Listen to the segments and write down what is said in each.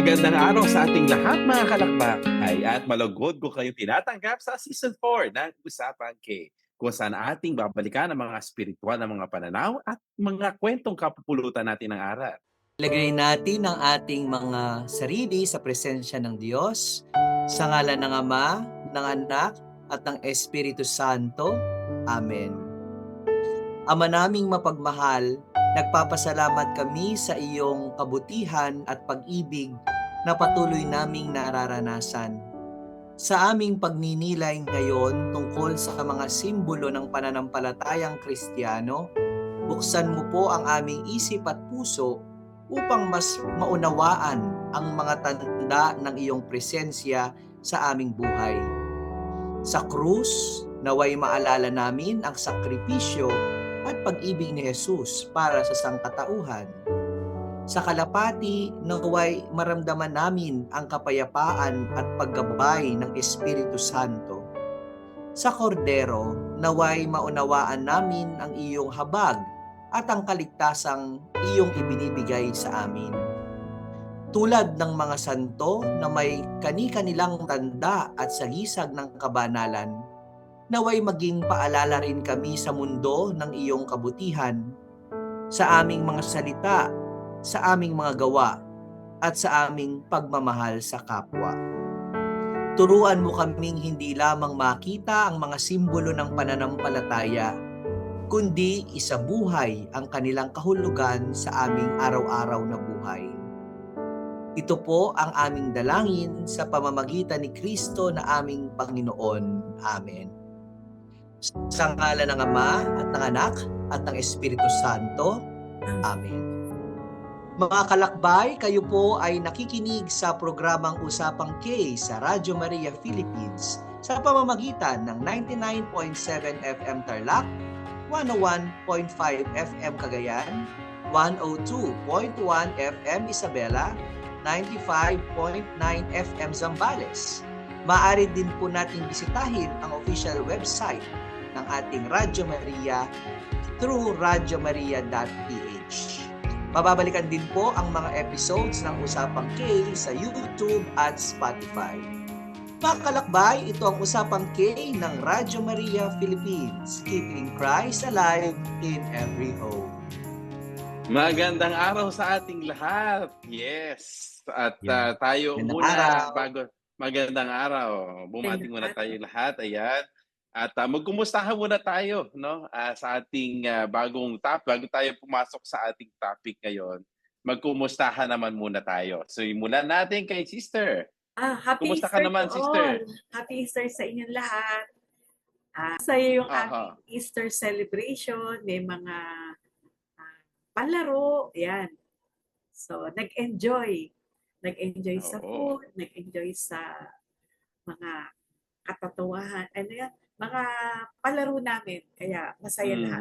Magandang araw sa ating lahat mga kalakbay at malugod ko kayong tinatanggap sa Season 4 ng Usapang K, kung saan ating babalikan ang mga spiritual na mga pananaw at mga kwentong kapupulutan natin ng araw. Ilagay natin ang ating mga sarili sa presensya ng Diyos, sa ngalan ng Ama, ng Anak, at ng Espiritu Santo. Amen. Ama naming mapagmahal, nagpapasalamat kami sa iyong kabutihan at pag-ibig na patuloy naming nararanasan. Sa aming pagninilay ngayon tungkol sa mga simbolo ng pananampalatayang Kristiyano, buksan mo po ang aming isip at puso upang mas maunawaan ang mga tanda ng iyong presensya sa aming buhay. Sa krus, naway maalala namin ang sakripisyo at pag-ibig ni Jesus para sa sangkatauhan. Sa kalapati, naway maramdaman namin ang kapayapaan at paggabay ng Espiritu Santo. Sa kordero, naway maunawaan namin ang iyong habag at ang kaligtasang iyong ibinibigay sa amin. Tulad ng mga santo na may kani-kanilang tanda at sagisag ng kabanalan, naway maging paalala rin kami sa mundo ng iyong kabutihan, sa aming mga salita, sa aming mga gawa, at sa aming pagmamahal sa kapwa. Turuan mo kaming hindi lamang makita ang mga simbolo ng pananampalataya, kundi isabuhay ang kanilang kahulugan sa aming araw-araw na buhay. Ito po ang aming dalangin sa pamamagitan ni Kristo na aming Panginoon. Amen. Sa ngalan ng Ama at ng Anak at ng Espiritu Santo. Amen. Mga kalakbay, kayo po ay nakikinig sa programang Usapang K sa Radyo Maria Philippines sa pamamagitan ng 99.7 FM Tarlac, 101.5 FM Cagayan, 102.1 FM Isabela, 95.9 FM Zambales. Maaari din po nating bisitahin ang official website ng ating Radyo Maria through radyomaria.ph. Mababalikan din po ang mga episodes ng Usapang K sa YouTube at Spotify. Mga kalakbay, ito ang Usapang K ng Radyo Maria Philippines, keeping Christ alive in every home. Magandang araw sa ating lahat. Yes. At tayo muna magandang araw. Bumating muna tayo lahat. Ayan. At magkumustahan muna tayo, no? Sa ating bago tayo pumasok sa ating topic ngayon. Magkumustahan naman muna tayo. So, mula natin kay Sister. Happy Kumusta Easter ka naman, to Sister? all. Happy Easter sa inyong lahat. Masaya yung aming Easter celebration. May mga palaro. Yan. So, nag-enjoy. Nag-enjoy sa food. Nag-enjoy sa mga katatawahan. Ano yan? Mga palaro namin. Kaya masaya lahat.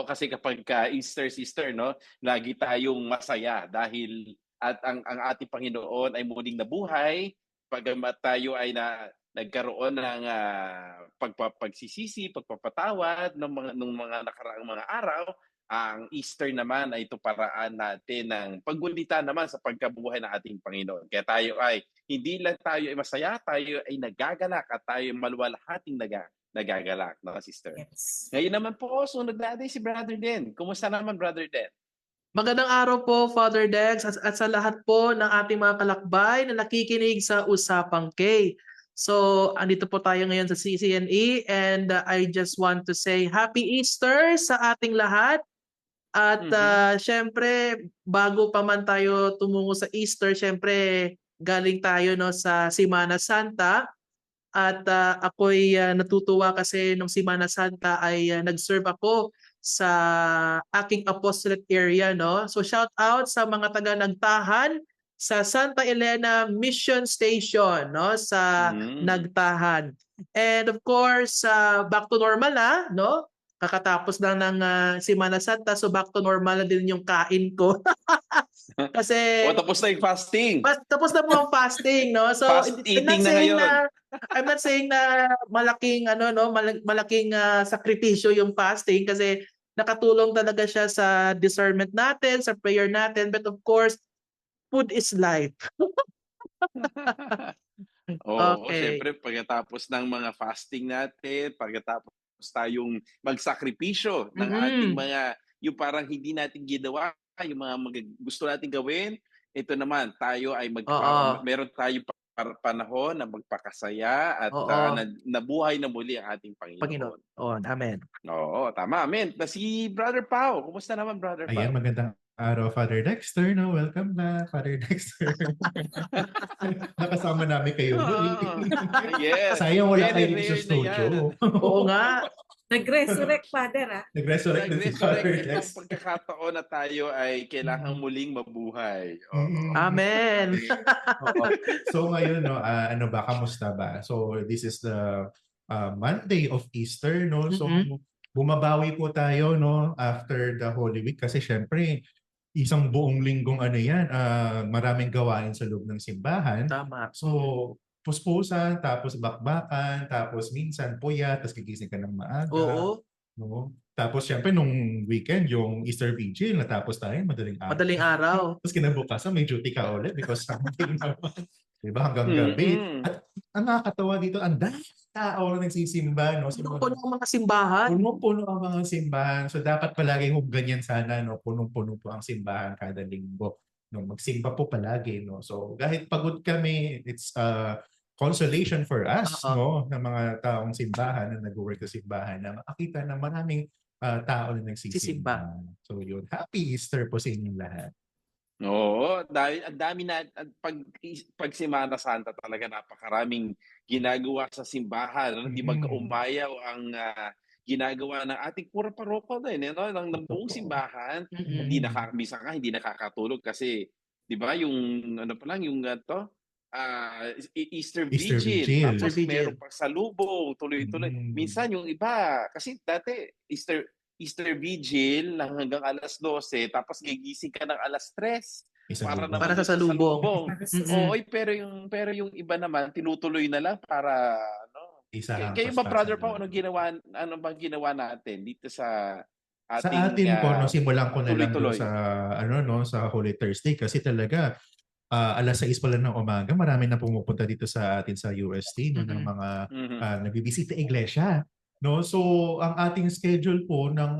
Kasi kapag Easter, no, lagi tayong masaya dahil at ang ating Panginoon ay muling nabuhay, pagamat tayo ay nagkaroon ng pagsisisi, pagpapatawad ng mga nakaraang mga araw. Ang Easter naman ay ito paraan natin ng paggunita naman sa pagkabuhay ng ating Panginoon. Kaya tayo ay hindi lang tayo ay masaya, tayo ay nagagalak at tayo maluwalhating nagagalak, no, Sister? Yes. Ngayon naman po, sunod natin si Brother Den. Kumusta naman, Brother Den? Magandang araw po, Father Dex, at sa lahat po ng ating mga kalakbay na nakikinig sa Usapang K. So, andito po tayo ngayon sa CCNE and I just want to say Happy Easter sa ating lahat. At syempre, bago pa man tayo tumungo sa Easter, syempre galing tayo, no, sa Semana Santa. At ako'y natutuwa kasi nung Semana Santa ay nag-serve ako sa aking apostolate area, no? So shout out sa mga taga Nagtahan sa Santa Elena Mission Station, no, sa Nagtahan. And of course, back to normal no? Kakatapos lang ng Semana Santa, so back to normal na din yung kain ko. Kasi tapos na yung fasting. Tapos na po ang fasting, no? So Fast eating na ngayon. I'm not saying na malaking malaking sakripisyo yung fasting kasi nakatulong talaga siya sa discernment natin, sa prayer natin, but of course food is life. Oo, Okay. siyempre pagkatapos ng mga fasting natin, pagkatapos tayong magsakripisyo ng ating Mm-mm. yung parang hindi natin ginawa, yung mga gusto natin gawin, ito naman, tayo ay Oo. meron tayong panahon na magpakasaya at Oo. nabuhay na muli ang ating Panginoon. Panginoon. Amen. Oo, tama. Amen. Si Brother Pao, kumusta naman, Brother Ayan, Pao? magandang araw, Father Dexter. No? Welcome back, Father Dexter. Nakasama namin kayo muli. Yes. Sayang wala Very kayo dito sa rare na yan. studio. Oo nga. Nag-resurrect, Father, ah. Nag-resurrect na si Father Nag-resurrect itong Dex. pagkakataon na tayo ay kailangang muling mabuhay. Oo. Amen. Oo. So ngayon, no, ano ba, kamusta ba? So this is the Monday of Easter, no? So bumabawi po tayo, no, after the Holy Week kasi syempre isang buong linggong ano yan, maraming gawain sa loob ng simbahan. Tama. So puspusan, tapos bakbakan, tapos minsan puyat, tapos gigising ka ng maaga. Oo. No? Tapos syempre nung weekend, yung Easter Vigil, natapos tayo madaling araw. Madaling araw. Tapos kinabukasan, may duty ka ulit because something naman. Diba? Hanggang gabi. At ang nakakatawa dito, ang dahil tao na nagsisimba. No? Puno ang mga simbahan. Puno-puno ang mga simbahan. So dapat palagi ganyan sana, no? Punong-puno po ang simbahan kada linggo. No? Magsimba po palagi. No? So kahit pagod kami, it's consolation for us, no, ng mga taong simbahan na nag-work sa simbahan na makakita na maraming tao na nagsisimba. So yun, happy Easter po sa inyong lahat. Oo, dahil ang dami na pag Semana Santa talaga napakaraming ginagawa sa simbahan, hindi magkaumayaw ang ginagawa ng ating pura paroko din, no, ng buong simbahan. Hindi hindi nakakatulog kasi 'di ba yung ano pa lang yung Easter Vigil. Tapos meron pang salubong, tuloy-tuloy. Minsan yung iba, kasi dati Easter Vigil lang hanggang alas 12, tapos gigising ka ng alas 3 para sa salubong. Oo, pero yung iba naman tinutuloy na lang para ano. Kayo ba, Brother Pao, ano bang ginawa natin dito sa ating sa atin po, no, simulan ko na lang tuloy-tuloy sa Holy Thursday kasi talaga alas 6 pa lang ng umaga, marami na pumupunta dito sa atin sa UST, no, ng mga nagbibisita iglesia. No? So, ang ating schedule po ng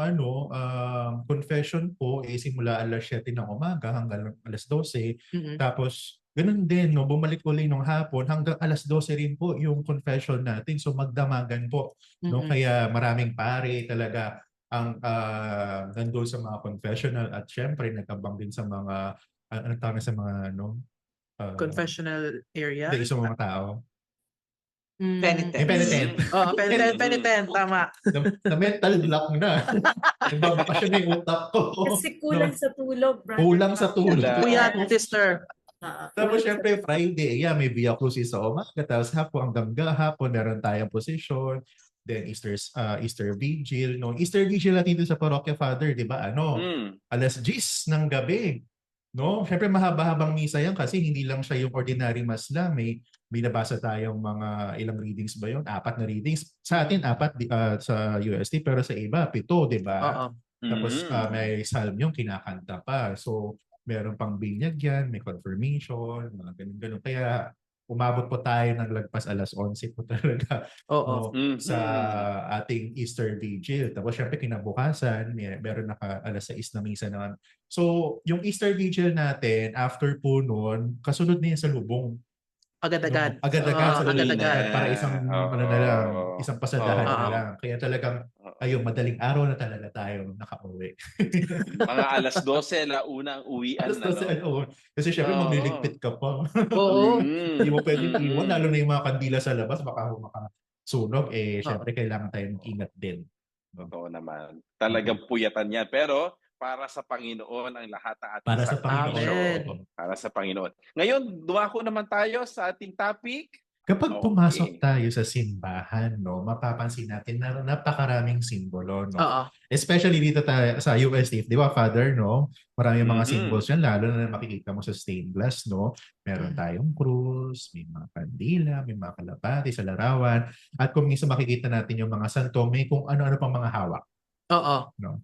confession po ay simula alas 7 ng umaga hanggang alas 12. Tapos, ganun din, no? Bumalik uli ng hapon hanggang alas 12 rin po yung confession natin. So, magdamagan po. No? Kaya maraming pare talaga ang nandun sa mga confessional at syempre nagkabang din sa mga anong tawag sa mga confessional area? Sa mga tao. Penitent. Penitent. Penitent, tama. Na mental block na. Nagbabakasyon na yung utak ko. Kasi kulang sa tulog, brother. Kulang sa tulog. Kuya, sister. Tapos syempre Friday, may Via Crucis sa umaga. Tapos hanggang hapon, meron tayong posisyon. Then Easter Vigil. No? Easter Vigil natin dito sa Parokya, Father, di ba? Alas 10 ng gabi. No? Syempre mahaba-habang misa yan kasi hindi lang siya yung ordinary mass lang. May binabasa tayong mga ilang readings ba yun? 4 na readings. Sa atin 4 sa UST pero sa iba 7, di ba? Tapos may psalm yung kinakanta pa. So meron pang binyag yan, may confirmation, mga ganun-ganun. Kaya umabot po tayo ng lagpas alas 11 po talaga sa ating Easter Vigil. Tapos syempre kinabukasan, meron alas 6 na misa naman. So yung Easter Vigil natin, after po noon, kasunod na yan sa lubong. Agad-agad. Agad-agad. Para isang pasadahan na lang. Kaya talagang madaling araw na talaga tayo nakauwi. Mga alas 12 na unang uwian. Alas 12 kasi syempre magliligpit ka pa. Oo. Hindi mo pwedeng iwan, lalo na yung mga kandila sa labas, baka makasunog. Syempre kailangan tayo mag-ingat din. Totoo naman. Talagang puyatan yan. Pero para sa Panginoon ang lahat ng ating para sa Panginoon. Para sa Panginoon. Ngayon, dumako naman tayo sa ating topic. Kapag pumasok tayo sa simbahan, no, mapapansin natin na napakaraming simbolo, no. Especially dito tayo sa UST, di ba, Father, no? Maraming mga symbols yan, lalo na makikita mo sa stained glass, no. Meron tayong krus, may mga kandila, may mga kalapati sa larawan, at kung minsan makikita natin yung mga santo, may kung ano-ano pang mga hawak. No.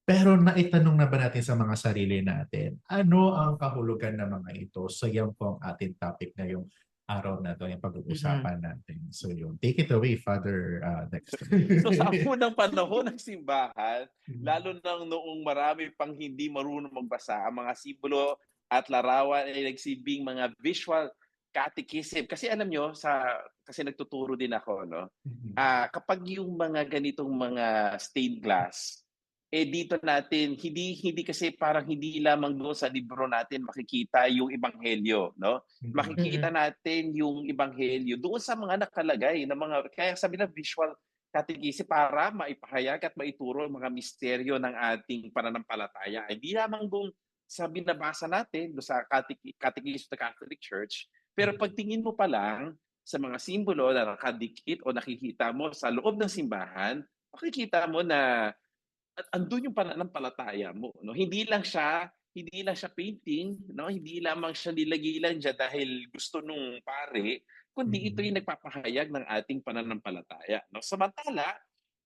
Pero naitanong na ba natin sa mga sarili natin, ano ang kahulugan ng mga ito? So yan po ang ating topic ngayong araw na to, yung pag-uusapan natin. So yun, take it away, Father Dexter. So sa unang panahon ng simbahan, lalo na noong marami pang hindi marunong magbasa, ang mga simbolo at larawan ay nagsibing mga visual catechism. Kasi alam nyo, kasi nagtuturo din ako, no? Kapag yung mga ganitong mga stained glass, dito natin hindi kasi parang hindi lamang doon sa libro natin makikita yung ebanghelyo, no? Makikita natin yung ebanghelyo doon sa mga nakalagay na mga, kaya sabi na visual catechism, para maipahayag at maituro ang mga misteryo ng ating pananampalataya. Hindi lamang doon sa binabasa natin doon sa catechism ng Catholic Church, pero pagtingin mo pa lang sa mga simbolo na nakadikit o nakikita mo sa loob ng simbahan, makikita mo na at andun yung pananampalataya mo, no? Hindi lang siya painting, no? Hindi lamang siya nilagay lang diyan dahil gusto nung pare, kundi ito yung nagpapahayag ng ating pananampalataya, no? Samantala,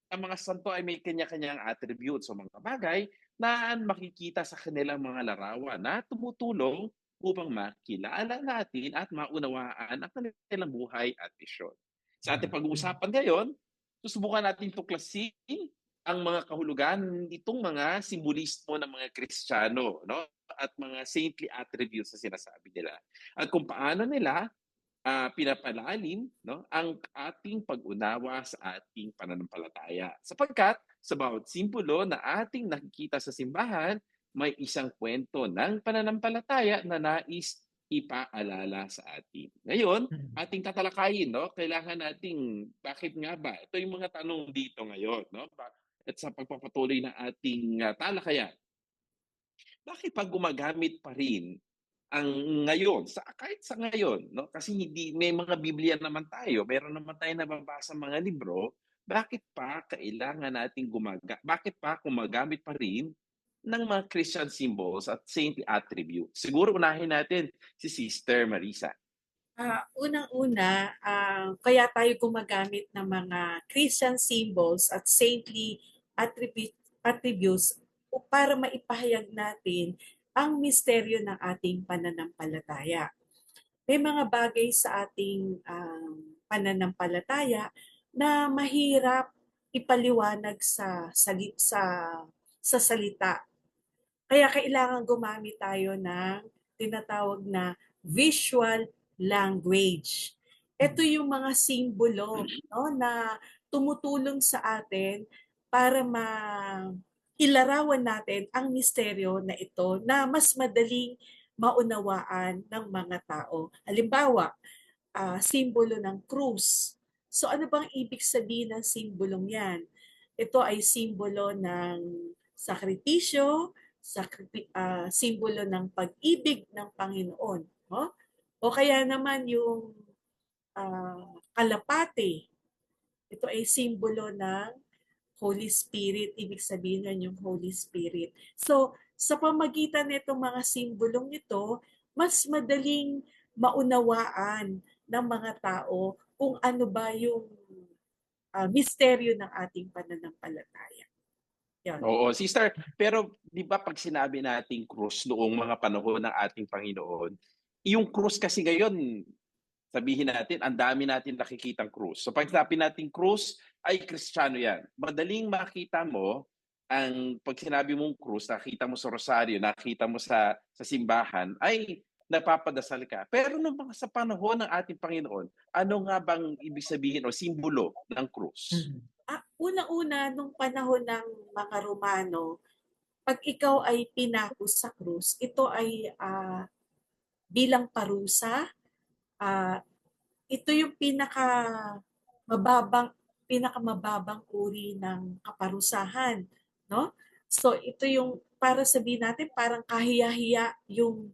ang mga santo ay may kanya-kanyang attributes o mga bagay na makikita sa kanilang mga larawan na tumutulong upang makilala natin at maunawaan ang kanilang buhay at misyon. Sa ating pag-uusapan ngayon, susubukan natin tuklasin ang mga kahulugan nitong mga simbolismo ng mga Kristiyano, no? At mga saintly attributes na sinasabi nila. At kung paano nila pinapalalim, no, ang ating pag-unawa sa ating pananampalataya. Sapagkat sa bawat simbolo na ating nakikita sa simbahan, may isang kwento ng pananampalataya na nais ipaalala sa atin. Ngayon, ating tatalakayin, no? Kailangan nating, bakit nga ba? Ito yung mga tanong dito ngayon, no? At sa pagpapatuloy ng ating talakayan. Bakit pag gumagamit pa rin ang ngayon, kahit sa ngayon, no? Kasi hindi, may mga Biblia naman tayo, meron naman tayo nababasa mga libro, bakit pa kailangan nating bakit pa gumagamit pa rin ng mga Christian symbols at saintly attributes? Siguro unahin natin si Sister Marisa. Unang-una, kaya tayo gumagamit ng mga Christian symbols at saintly attributes para maipahayag natin ang misteryo ng ating pananampalataya. May mga bagay sa ating pananampalataya na mahirap ipaliwanag sa salita. Kaya kailangan gumamit tayo ng tinatawag na visual language. Ito yung mga simbolo, no, na tumutulong sa atin para ilarawan natin ang misteryo na ito na mas madaling maunawaan ng mga tao. Halimbawa, simbolo ng krus. So ano bang ibig sabihin ng simbolong yan? Ito ay simbolo ng sakripisyo, simbolo ng pag-ibig ng Panginoon. No? O kaya naman yung kalapate. Ito ay simbolo ng Holy Spirit. Ibig sabihin nun yung Holy Spirit. So, sa pamagitan nitong mga simbolong ito, mas madaling maunawaan ng mga tao kung ano ba yung misteryo ng ating pananampalataya. Yan. Oo, Sister, pero di ba pag sinabi nating krus noong mga panahon ng ating Panginoon, yung krus kasi ngayon, sabihin natin, ang dami natin nakikitang krus. So pag sinabi natin krus, ay Kristiyano yan. Madaling makita mo, pag sinabi mong krus, nakita mo sa rosaryo, nakita mo sa simbahan, ay napapadasal ka. Pero nung sa panahon ng ating Panginoon, ano nga bang ibig sabihin o simbolo ng krus? Una-una, nung panahon ng mga Romano, pag ikaw ay pinako sa krus, ito ay bilang parusa. Ito yung pinakamababang uri ng kaparusahan, no? So ito yung para sabihin natin parang kahiya-hiya yung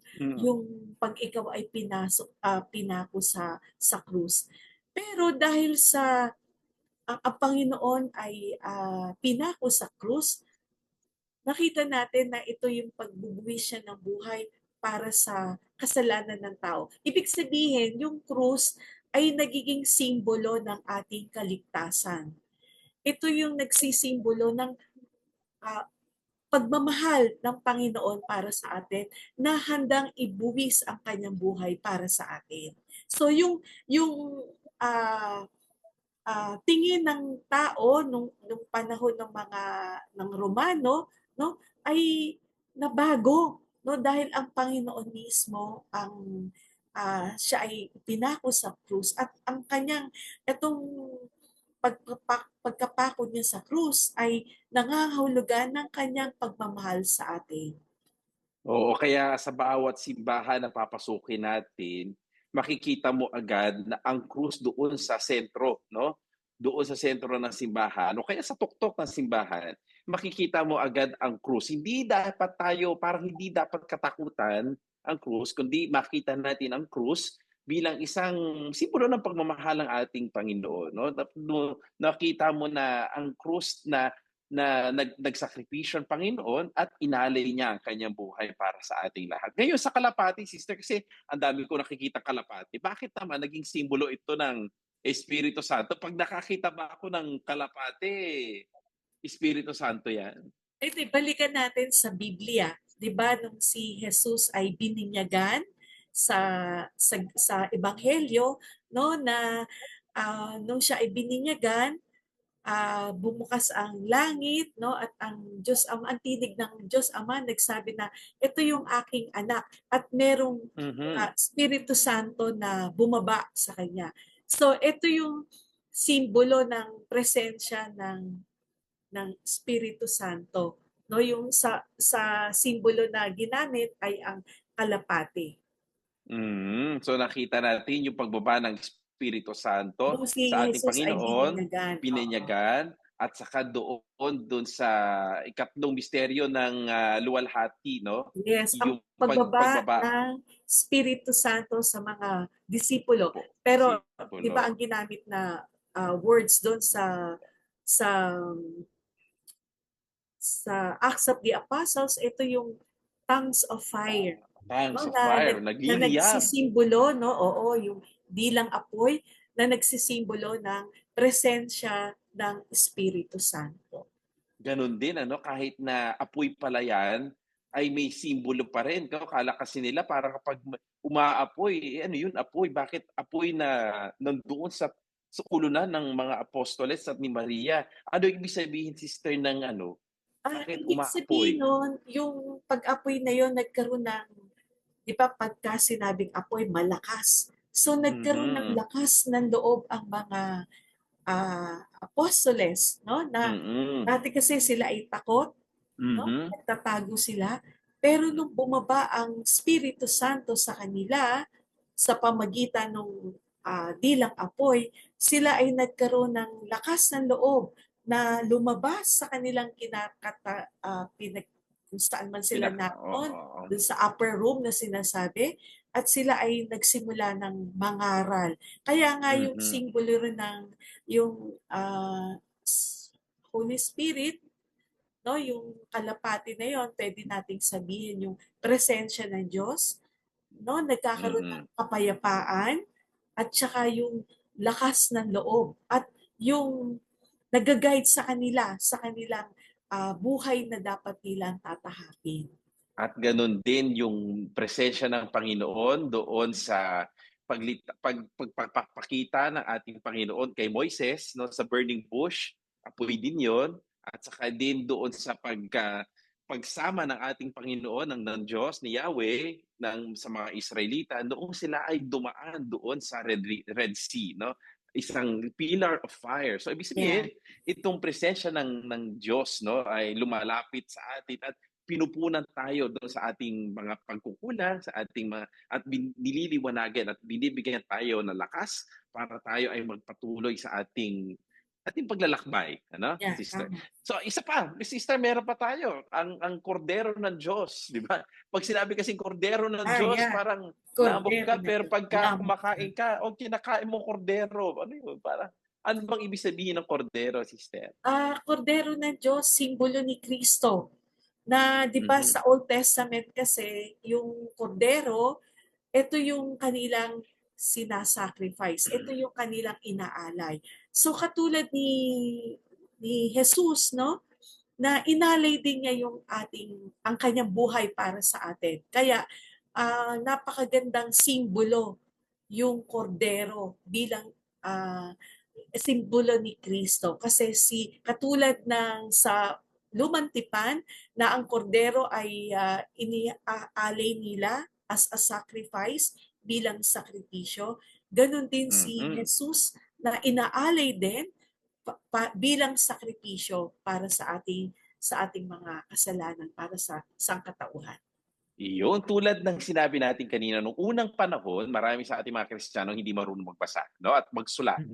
pag ikaw ay pinako sa krus. Pero dahil sa ang Panginoon ay pinako sa krus, nakita natin na ito yung pagbubuwis siya ng buhay para sa kasalanan ng tao. Ibig sabihin, yung krus ay nagiging simbolo ng ating kaligtasan. Ito yung nagsisimbolo ng pagmamahal ng Panginoon para sa atin na handang ibuwis ang kanyang buhay para sa atin. So yung ah, tingin ng tao nung panahon ng mga ng Romano, no, ay nabago, no, dahil ang Panginoon mismo ang siya ay pinako sa krus at ang kanyang itong pagkapako niya sa krus ay nangangahulugan ng kanyang pagmamahal sa atin. Oo, kaya sa bawat simbahan na papasukin natin, makikita mo agad na ang krus doon sa sentro, no? Doon sa sentro ng simbahan o kaya sa tuktok ng simbahan, makikita mo agad ang krus. Hindi dapat tayo, parang hindi dapat katakutan ang krus, kundi makita natin ang krus bilang isang simbolo ng pagmamahal ng ating Panginoon, no? Nakita mo na ang krus na nagsakripisyo ang Panginoon at inalay niya ang kanyang buhay para sa ating lahat. Ngayon sa kalapati, sister, kasi ang dami ko nakikita kalapati. Bakit naman naging simbolo ito ng Espiritu Santo? Pag nakakita ba ako ng kalapati, Espiritu Santo yan? Balikan natin sa Biblia. 'Di ba nung si Jesus ay bininyagan sa ebanghelyo, no, na nung siya ay bininyagan, bumukas ang langit, no, at ang tinig ng Diyos Ama nagsabi na ito yung aking anak at merong Espiritu Santo na bumaba sa kanya. So ito yung simbolo ng presensya ng Espiritu Santo, no, yung sa simbolo na ginamit ay ang kalapati. So nakita natin yung pagbaba ng Espiritu Santo Nung si sa ating Jesus ay Panginoon, bininyagan. bininyagan, at saka doon sa ikatlong misteryo ng luwalhati, no? Yes, ang Yung pagbaba pagbaba ng Espiritu Santo sa mga disipulo. po, Pero 'di ba disipulo. ang ginamit na words doon sa Acts of the Apostles, ito yung tongues of fire, Tongues no, of fire, na nagliliyab. nagsisimbolo, no, oo, yung dilang apoy na nagsisimbolo ng presensya ng Espiritu Santo. Ganon din, ano, kahit na apoy pala yan, ay may simbolo pa rin. Kala kasi nila parang kapag umaapoy, ano yun, apoy? Bakit apoy na nandoon sa ulunan ng mga apostoles at ni Maria? Ano ibig sabihin, sister, ng ano? Bakit Ibig sabihin umaapoy? nun, yung pag-apoy na yon nagkaroon ng, di ba, pagka sinabing apoy, malakas. So nagkaroon ng Mhm. lakas ng loob ang mga apostoles, no? Na Mm. dati kasi sila ay takot, no? Mhm. Nagtatago sila. Pero nung bumaba ang Espiritu Santo sa kanila, sa pamagitan ng dilang apoy, sila ay nagkaroon ng lakas ng loob na lumabas sa kanilang kung saan man sila naroon, Oo. dun sa upper room na sinasabi, at sila ay nagsimula ng mangaral. Kaya nga yung Mhm. simbolo rin ng yung Holy Spirit, no, yung kalapati na yon, pwede nating sabihin yung presensya ng Diyos, no, nagkakaroon ng Mm. kapayapaan at saka yung lakas ng loob at yung nag-guide sa kanila sa kanilang buhay na dapat nilang tatahakin. At gano'n din yung presensya ng Panginoon doon sa pagpapakita ng ating Panginoon kay Moises, 'no, sa burning bush, apoy din 'yon. At saka din doon sa pagsama ng ating Panginoon, ng Diyos, ni Yahweh, sa mga Israelita noong sila ay dumaan doon sa Red Sea, 'no? Isang pillar of fire. So ibig Yeah. sabihin, itong presensya ng Diyos, 'no, ay lumalapit sa atin at pinupunan tayo doon sa ating mga pagkukulang, sa ating mga at nililiwanagan at binibigyan tayo ng lakas para tayo ay magpatuloy sa ating paglalakbay, ano, Yeah, sister? tama. So isa pa, sister, meron pa tayo, ang kordero ng Diyos, 'di ba? Pag sinabi kasing kordero ng Diyos, Yeah. parang lamok Kordero ka, na pero Diyos. pagka Lamang. kumakain ka o kinakain mo kordero, ano yun? Parang ano bang ibig sabihin ng kordero, sister? Kordero ng Diyos, simbolo ni Kristo. Na 'di ba Mhm. sa Old Testament kasi yung kordero, ito yung kanilang sinasacrifice. Ito yung kanilang inaalay. So katulad ni Jesus, no? na inalay din niya ang kanyang buhay para sa atin. Kaya napakagandang simbolo yung kordero bilang simbolo ni Kristo. Kasi katulad ng sa Lumang Tipan na ang kordero ay iniaalay nila as a sacrifice bilang sakripisyo, ganun din si Jesus na inaalay din bilang sakripisyo para sa ating mga kasalanan, para sa sangkatauhan. Iyon, tulad ng sinabi natin kanina, nung unang panahon, marami sa ating mga Kristiyano hindi marunong magbasa, no, at magsulat.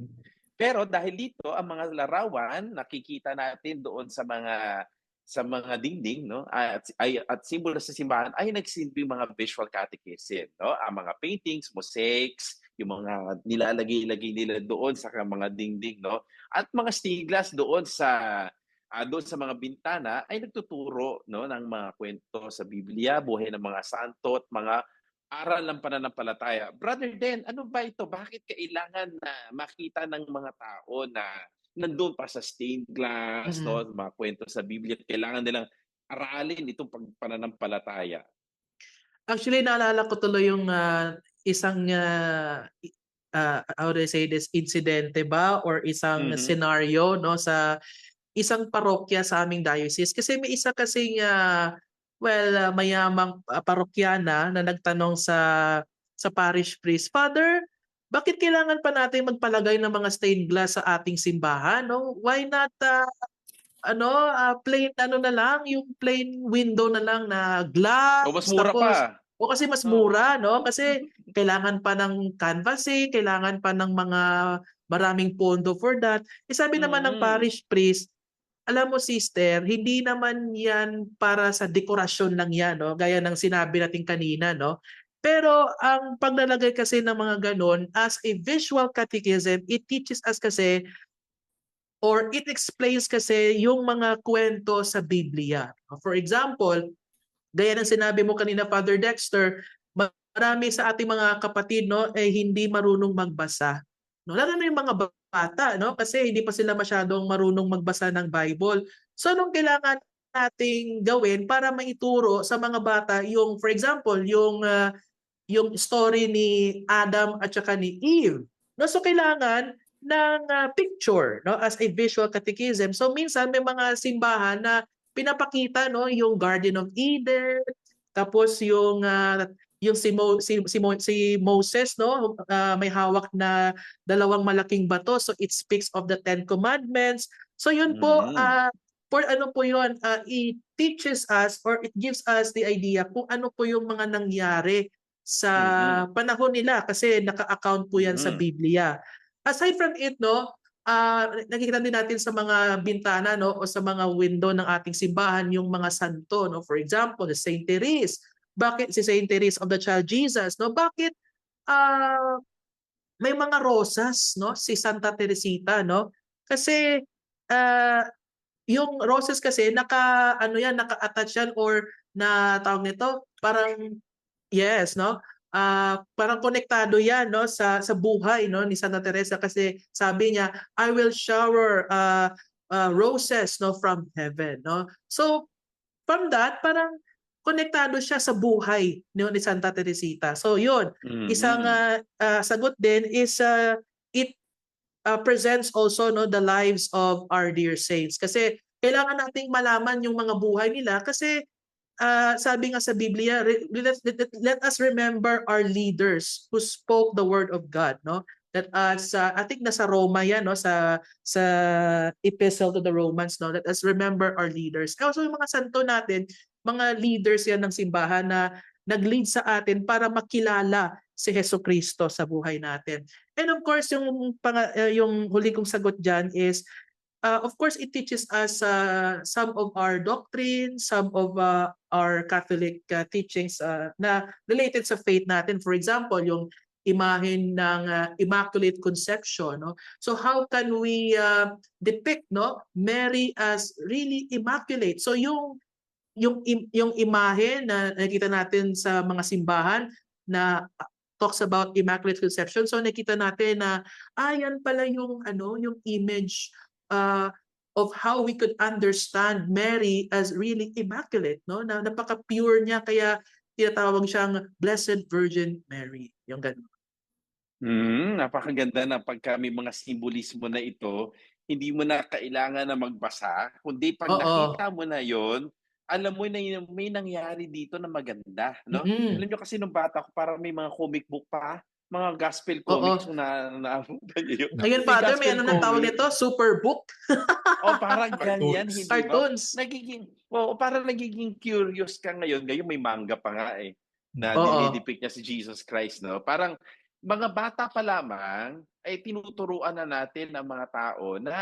Pero dahil dito, ang mga larawan nakikita natin doon sa mga dingding, no, at simbolo sa simbahan ay nagsilbing mga visual catechism, no, ang mga paintings, mosaics, yung mga nilalagay-lagay nila doon sa mga dingding, no, at mga stiglas doon sa mga bintana ay nagtuturo, no, ng mga kwento sa Biblia, buhay ng mga santo at mga aral ng pananampalataya. Brother Den, ano ba ito? Bakit kailangan na makita ng mga tao na nandun pa sa stained glass, no, mga kwento sa Biblia, kailangan nilang aralin itong pananampalataya? Actually, naalala ko tuloy yung isang how do I say this, insidente ba or isang scenario, no, sa isang parokya sa aming diocese. Kasi may isa kasing mayamang parokyana na nagtanong sa parish priest, "Father, bakit kailangan pa natin magpalagay ng mga stained glass sa ating simbahan? No? Why not plain na lang, yung plain window na lang na glass." O mas mura pa. Kasi mas mura, no? Kasi kailangan pa ng canvassing, kailangan pa ng mga maraming pondo for that. Sabi naman ng parish priest, alam mo sister, hindi naman yan para sa dekorasyon lang yan, no? Gaya ng sinabi natin kanina, no? Pero ang paglalagay kasi ng mga ganon, as a visual catechism, it teaches us kasi, or it explains kasi yung mga kwento sa Biblia. For example, gaya ng sinabi mo kanina, Father Dexter, marami sa ating mga kapatid, no, hindi marunong magbasa. No, lalo na yung mga bata, no, kasi hindi pa sila masyadong marunong magbasa ng Bible. So anong kailangan nating gawin para maituro sa mga bata yung, for example, yung story ni Adam at saka ni Eve. No, so kailangan ng picture, no, as a visual catechism. So minsan may mga simbahan na pinapakita, no, yung Garden of Eden, tapos yung si Moses, no, may hawak na dalawang malaking bato, so it speaks of the 10 commandments. So yun po, for ano po yun, it teaches us or it gives us the idea kung ano po yung mga nangyari sa panahon nila kasi naka-account po yan sa Biblia. Aside from it, no, nakikita din natin sa mga bintana, no, o sa mga window ng ating simbahan yung mga santo, no. For example, the Saint Therese. Bakit si Saint Therese of the Child Jesus, no? Bakit may mga rosas, no, si Santa Teresita, no? Kasi yung roses kasi naka-attach yan or na tawag nito, parang yes, no? Parang konektado yan, no, sa buhay, no, ni Santa Teresa kasi sabi niya, I will shower roses, no, from heaven, no. So from that, parang konektado siya sa buhay ni Santa Teresita. So yun, isang sagot din is it presents also, no, the lives of our dear saints. Kasi kailangan nating malaman yung mga buhay nila kasi sabi nga sa Biblia, let us remember our leaders who spoke the word of God, no? That I think nasa Roma yan, no, sa Epistle to the Romans, no. Let us remember our leaders. Also yung mga santo natin, mga leaders yan ng simbahan na nag-lead sa atin para makilala si Jesucristo sa buhay natin. And of course, yung huli kong sagot dyan is, of course, it teaches us some of our doctrine, some of our Catholic teachings na related sa faith natin. For example, yung imahen ng Immaculate Conception, no? So how can we depict, no, Mary as really immaculate? So yung imahe na nakita natin sa mga simbahan na talks about Immaculate Conception, so nakita natin na yan pala yung yung image of how we could understand Mary as really immaculate, no? Na napaka-pure niya, kaya tinatawag siyang Blessed Virgin Mary. Yung ganun. Napakaganda na pagka may mga simbolismo na ito, hindi mo na kailangan na magbasa, kundi pag nakita mo na yon, alam mo na may nangyari dito na maganda, no? Alam nyo kasi nung bata ko, parang may mga comic book pa, mga gospel comics na yun. Ngayon, Father, may ano nang tawag nito? Superbook? Parang ganyan, hindi ba? Cartoons. Parang nagiging curious ka ngayon. Ngayon may manga pa nga na dinidepict niya si Jesus Christ, no? Parang mga bata pa lamang ay tinuturuan na natin ang mga tao na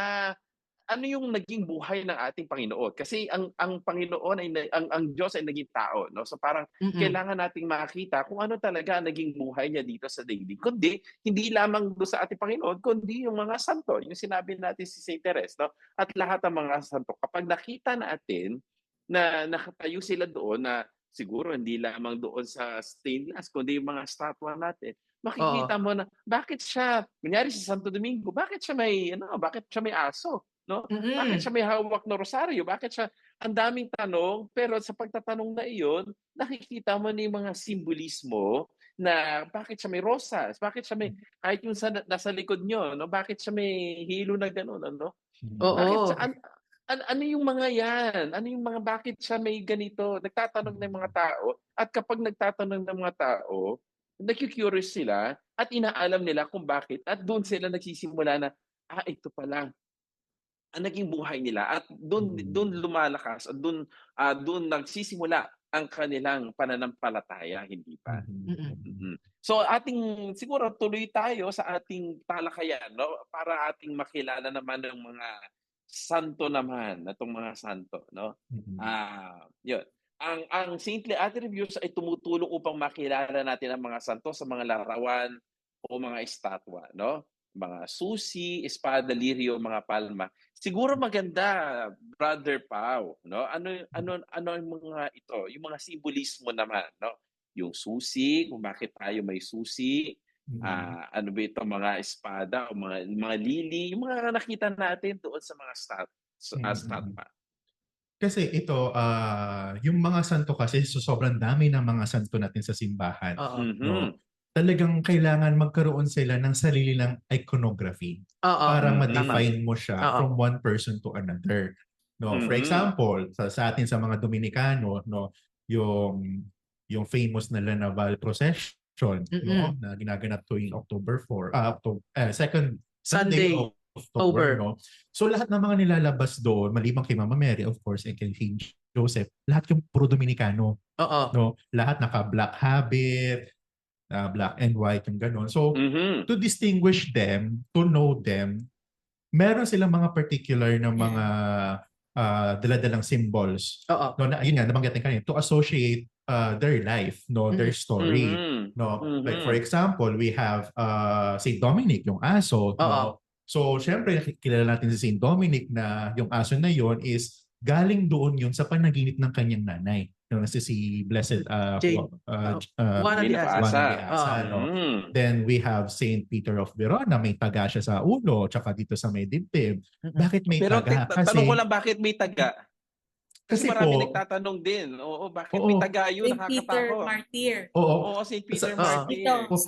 ano yung naging buhay ng ating Panginoon. Kasi ang Panginoon ang Diyos ay naging tao, no? So parang kailangan nating makita kung ano talaga ang naging buhay niya dito sa daigdig. Kundi hindi lamang do sa ating Panginoon, kundi yung mga santo, yung sinabi natin si Saint Therese, no? At lahat ng mga santo. Kapag nakita natin na nakatayo sila doon, na siguro hindi lamang doon sa stained glass, kundi yung mga statwa natin, makikita mo na bakit siya, kunyari si Santo Domingo, bakit siya may aso? No? Bakit siya may hawak na rosaryo? Bakit siya, ang daming tanong, pero sa pagtatanong na iyon, nakikita mo na yung mga simbolismo na bakit siya may rosas, bakit siya may, kahit yung nasa likod nyo, no? Bakit siya may hilo na gano'n, ano? Bakit siya, ano yung mga yan? Ano yung mga, bakit siya may ganito? Nagtatanong ng mga tao, at kapag nagtatanong ng mga tao, nag-curious sila, at inaalam nila kung bakit, at doon sila nagsisimula na, ito pa lang ang naging buhay nila, at doon lumalakas, at doon nagsisimula ang kanilang pananampalataya, hindi ba? So siguro tuloy tayo sa ating talakayan, no? Para ating makilala naman ng mga santo naman, itong mga santo, no? Yun. Ang Saintly Attributes ay tumutulong upang makilala natin ang mga santo sa mga larawan o mga estatwa, no? Mga susi, espada, lirio, mga palma. Siguro maganda, Brother Pao, no? Ano yung mga ito, yung mga simbolismo naman, no? Yung susi, kung bakit tayo may susi, ano ba ito, mga espada o mga lili, yung mga nakita natin doon sa mga statwa. Kasi ito, yung mga santo kasi, sobrang dami ng mga santo natin sa simbahan. No? Talagang kailangan magkaroon sila ng sarili ng iconography para ma-define mo siya from one person to another. No, for example, sa atin sa mga Dominicano, no, yung famous na Lanaval procession, no, na ginaganap tuwing October 4, second Sunday of October, no. So lahat ng mga nilalabas doon, maliban kay Mama Mary, of course, and kay King Joseph, lahat yung puro Dominicano. No, lahat naka-black habit, black and white, yung gano'n. So, to distinguish them, to know them, meron silang mga particular na mga daladalang symbols. No, na, yun nga, nabanggit natin kanina, to associate their life, no, their story. No? Like for example, we have Saint Dominic, yung aso. No? So, syempre, kilala natin si Saint Dominic na yung aso na yon is galing doon yun sa panaginip ng kanyang nanay. No, si Blessed Juana de Asa. No? Then we have Saint Peter of Verona, may taga siya sa ulo, tsaka dito sa may dibdib. Bakit may taga? Kasi tanong ko lang, bakit may taga? Kasi marami nagtatanong din. Bakit may taga yun? Saint Peter Martyr. Saint Peter Martyr.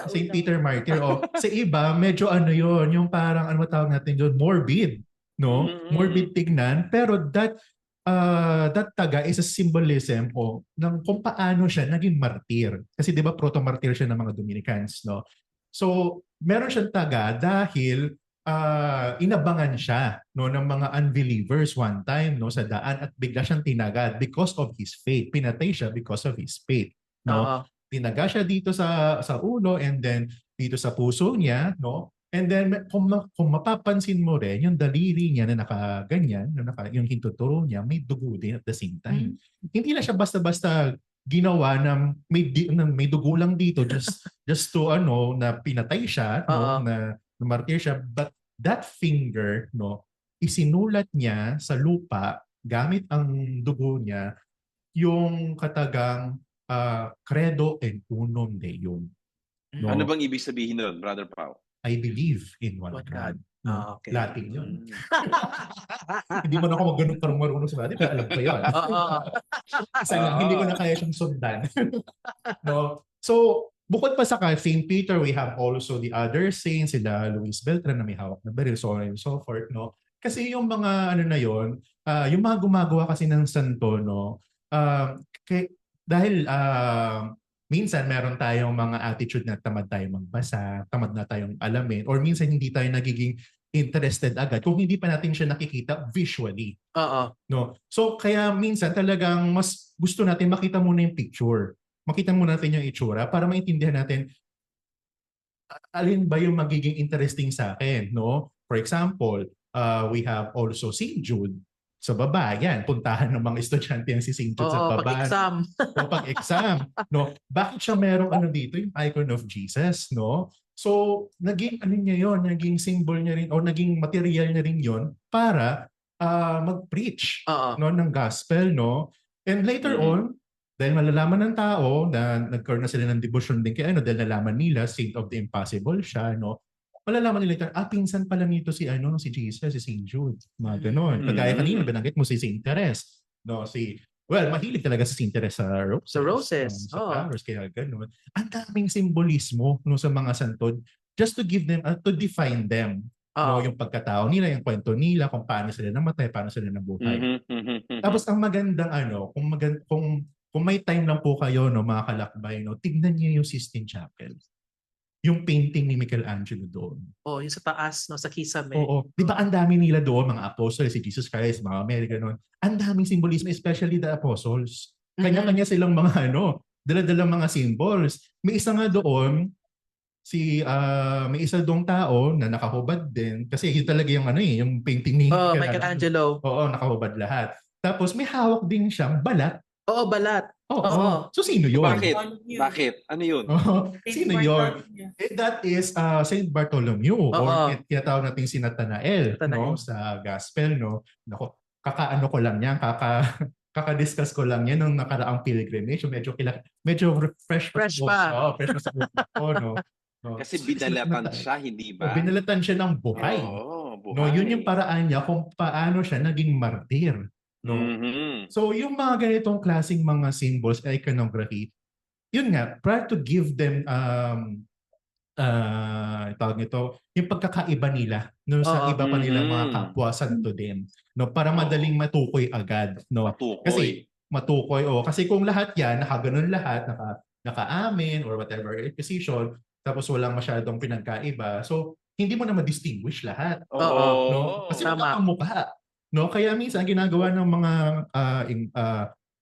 Saint Peter Martyr. Sa iba, medyo ano yun, yung parang, ano matawag natin yun, morbid. No? Morbid tignan. Pero that taga is a symbolism ng kung paano siya naging martir. Kasi 'di ba proto-martir siya ng mga Dominicans, no? So, meron siyang taga dahil inabangan siya, no, ng mga unbelievers one time, no, sa daan, at bigla siyang tinagad because of his faith. Pinatay siya because of his faith, no? Tinaga siya dito sa ulo, and then dito sa puso niya, no? And then, kung mapapansin mo rin, yung daliri niya na nakaganyan, yung hintuturo niya, may dugo din at the same time. Hindi na siya basta-basta ginawa na may dugo lang dito just to, na pinatay siya, no, na martir siya. But that finger, no, isinulat niya sa lupa, gamit ang dugo niya, yung katagang Credo en Unum Deum. No? Ano bang ibig sabihin nun, Brother Pao? I believe in one God. No? Okay. Latin yun. Mm. Hindi mo na ako mag-ganun parang marunong sa Latin, pero alam ko yun. Oo. Isa lang, hindi ko na kaya siyang sundan. No? So, bukod pa sa St. Peter, we have also the other saints, sila Luis Beltran na may hawak na baril, so on and so forth, no? Kasi yung mga ano na yon, yung mga gumagawa kasi ng santo, no? Dahil minsan meron tayong mga attitude na tamad tayong magbasa, tamad na tayong alamin, or minsan hindi tayo nagiging interested agad kung hindi pa natin siya nakikita visually. Oo. No? So kaya minsan talagang mas gusto natin makita muna yung picture. Makita muna natin yung itsura para maintindihan natin alin ba yung magiging interesting sa akin, no? For example, we have also St. Jude sa baba. Yan, puntahan ng mga estudyante yung si St. Jude sa Oo, baba. pag-exam. No, pag-exam, no? Bakit siya merong ano dito, yung icon of Jesus, no? So, naging ano niya yon, naging symbol niya rin o naging material niya rin yon para mag-preach, Oo. no, ng gospel, no? And later on, dahil malalaman ng tao na nagkaroon na sila ng devotion din kay ano, dahil nalaman nila Saint of the Impossible siya, no? Malalaman nila later, pinsan pala nito si ano, si Jesus, si St. Jude. Mga ganon. Kagaya kanina, binanggit mo si St. Therese, no? Well, mahilig talaga si St. Therese sa roses. Sa roses. Sa flowers, kaya gano'n. Ang daming simbolismo no, sa mga santo just to give them, to define them. No, yung pagkatao nila, yung kwento nila, kung paano sila namatay, paano sila nabuhay. Tapos ang magandang ano, kung may time lang po kayo, no, mga kalakbay, no, tignan niyo yung Sistine Chapel. Yung painting ni Michelangelo doon. Oh, yung sa taas, no, sa kisame. Oo. Di ba ang dami nila doon, mga apostles, si Jesus Christ, mga Mary, gano'n. Ang daming simbolismo, especially the apostles. Kanya-kanya silang mga dala-dalang mga symbols. May isa nga doon, may isa doong tao na nakahubad din. Kasi yun talaga yung yung painting ni Michelangelo. Oo, nakahubad lahat. Tapos may hawak din siyang balat. Oo, balat. Oo. So sino yun? Bakit? Ano yun? Sino yun? That is Saint Bartholomew or tinatawag natin si Nathanael, no, sa gospel, no. Nako, kakaano ko lang yan, kaka-discuss ko lang yan nung nakaraang pilgrimage. Medyo fresh pa. Fresh pa. Fresh pa sa ko, no. Kasi binalatan siya, hindi ba? Binalatan siya ng buhay. Buhay. No, yun yung paraan niya kung paano siya naging martir. No? So yung mga ganitong klaseng mga symbols, iconography, yun nga, try to give them tawag nito, yung pagkakaiba nila no, sa iba pa nilang mga kapwa santo din. No, para madaling matukoy agad. No? Kasi matukoy, kasi kung lahat yan, nakaganon lahat, naka-amen or whatever position, tapos walang masyadong pinagkaiba, so hindi mo na ma-distinguish lahat. No? Kasi magkakamukha. No, kaya minsan ginagawa ng mga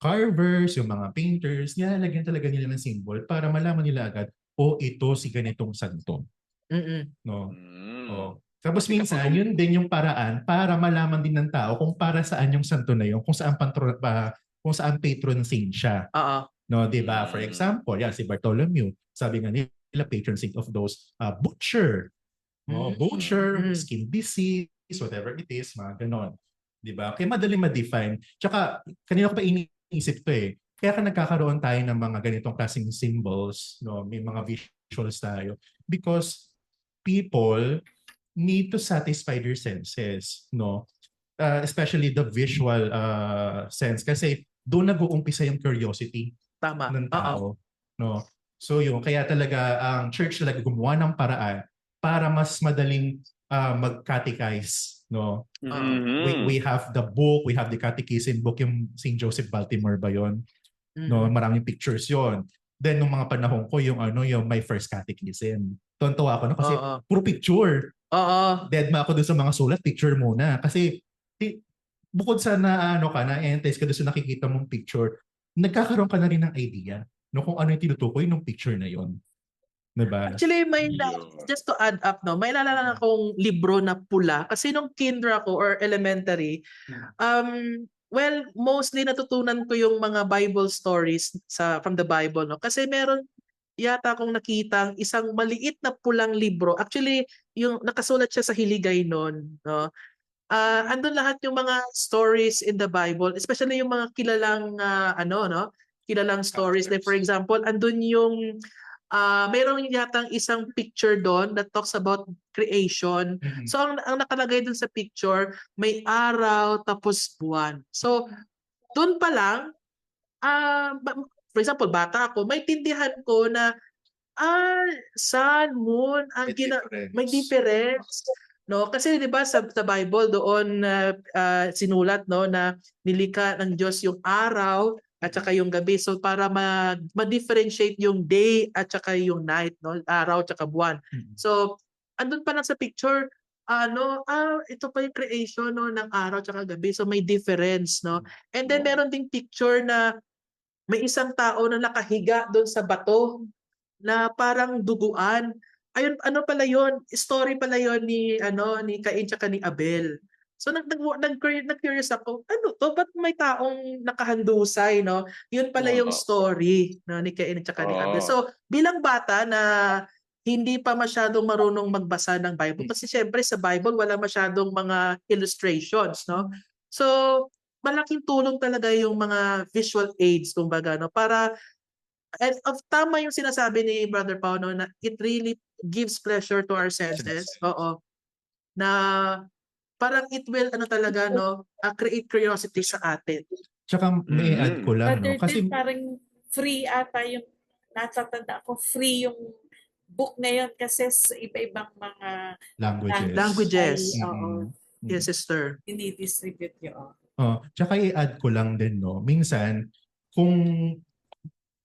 carvers, yung mga painters, nilalagyan talaga nila ng symbol para malaman nila agad, ito si ganitong santo. No. Tapos minsan yun din yung paraan para malaman din ng tao kung para saan yung santo na yun, kung saan patron saint siya. No, 'di ba? For example, yan si Bartholomew, sabi nga nila patron saint of those butcher. No, butcher, skin disease, whatever it is, mga ganon. Diba? Kaya madali ma-define. Tsaka, kanina ko pa iniisip to eh. Kaya nagkakaroon tayo ng mga ganitong klaseng symbols, no? May mga visuals tayo. Because people need to satisfy their senses, no? Especially the visual sense. Kasi doon nag-uumpisa yung curiosity ng tao. No? So yun, kaya talaga ang church talaga gumawa ng paraan para mas madaling mag-catechize. No? We have the book, we have the catechism book, yung St. Joseph Baltimore ba yun? No, maraming pictures yon. Then nung mga panahon ko yung my first catechism. Tontuwa ako kasi puro picture. Dead ma ako dun sa mga sulat, picture muna kasi bukod sa na-entice ka dun sa nakikita mong picture, nagkakaroon ka na rin ng idea no kung ano yung tinutukoy ng picture na yon. Diba? Actually, just to add up, no, may naalala akong libro na pula. Kasi nung kinder ako or elementary, well, mostly natutunan ko yung mga Bible stories from the Bible. No? Kasi meron yata akong nakitang isang maliit na pulang libro. Actually, yung nakasulat siya sa Hiligay noon. No? Andun lahat yung mga stories in the Bible, especially yung mga kilalang, kilalang stories. Like for example, andun yung mayroong yatang isang picture doon that talks about creation. Mhm. So ang nakalagay doon sa picture, may araw tapos buwan. So doon pa lang, for example, bata ako, may tindihan ko na sun, moon, may difference. No, kasi 'di ba sa Bible doon sinulat no na nilikha ng Diyos yung araw at saka yung gabi. So para ma-differentiate yung day at saka yung night, no, araw at saka buwan. Mhm. So andun pa lang sa picture ito pa yung creation no ng araw at saka gabi. So may difference, no. And then meron ding picture na may isang tao na nakahiga doon sa bato na parang duguan. Ayun, ano pala yon? Story pala yon ni Cain tsaka ni Abel. So nag-curious ako, ano to? Ba't may taong nakahandusay, no? Yun pala yung story no, ni Cain tsaka ni Abel. So bilang bata na hindi pa masyadong marunong magbasa ng Bible, kasi syempre sa Bible wala masyadong mga illustrations, no? So malaking tulong talaga yung mga visual aids kumbaga, no, para tama yung sinasabi ni Brother Pauno na it really gives pleasure to our senses. Oo. Na parang it will talaga no, create curiosity sa atin. Tsaka may add ko lang no, Brother, kasi parang free ata yung natatanda ko, free yung book na yun kasi sa iba-ibang mga languages. Oo. Yes, sister. Dinidistribute yun. Tsaka i-add ko lang din no, minsan kung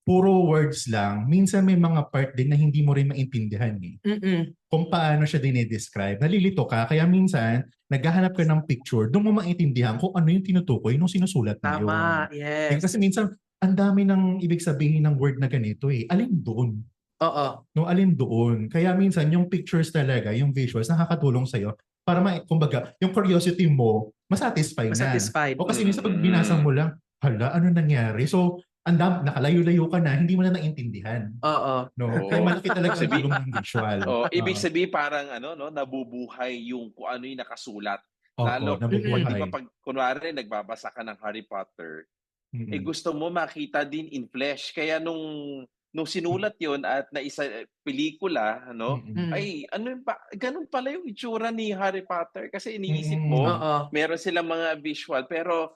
puro words lang, minsan may mga part din na hindi mo rin maintindihan eh. Kung paano siya dinidescribe. Nalilito ka, kaya minsan naghahanap ka ng picture, doon mo maintindihan kung ano yung tinutukoy nung sinusulat na yun. Tama, yes. Kasi minsan, ang dami ng ibig sabihin ng word na ganito eh. Alin doon? Oo. No, alin doon? Kaya minsan yung pictures talaga, yung visuals, nakakatulong sa'yo para kumbaga, yung curiosity mo, masatisfy na. O kasi minsan pag binasa mo lang, hala, ano nangyari? So, nakalayo-layo ka na, hindi mo na naintindihan. Oo. No? Kaya malaki talaga sa tulong ng visual. Ibig sabihin parang nabubuhay yung kung ano yung nakasulat. Lalo di ba pag kunwari nagbabasa ka ng Harry Potter, gusto mo makita din in flesh. Kaya nung sinulat yon at naisa pelikula, ay ganun pala yung itsura ni Harry Potter kasi iniisip mo, meron silang mga visual pero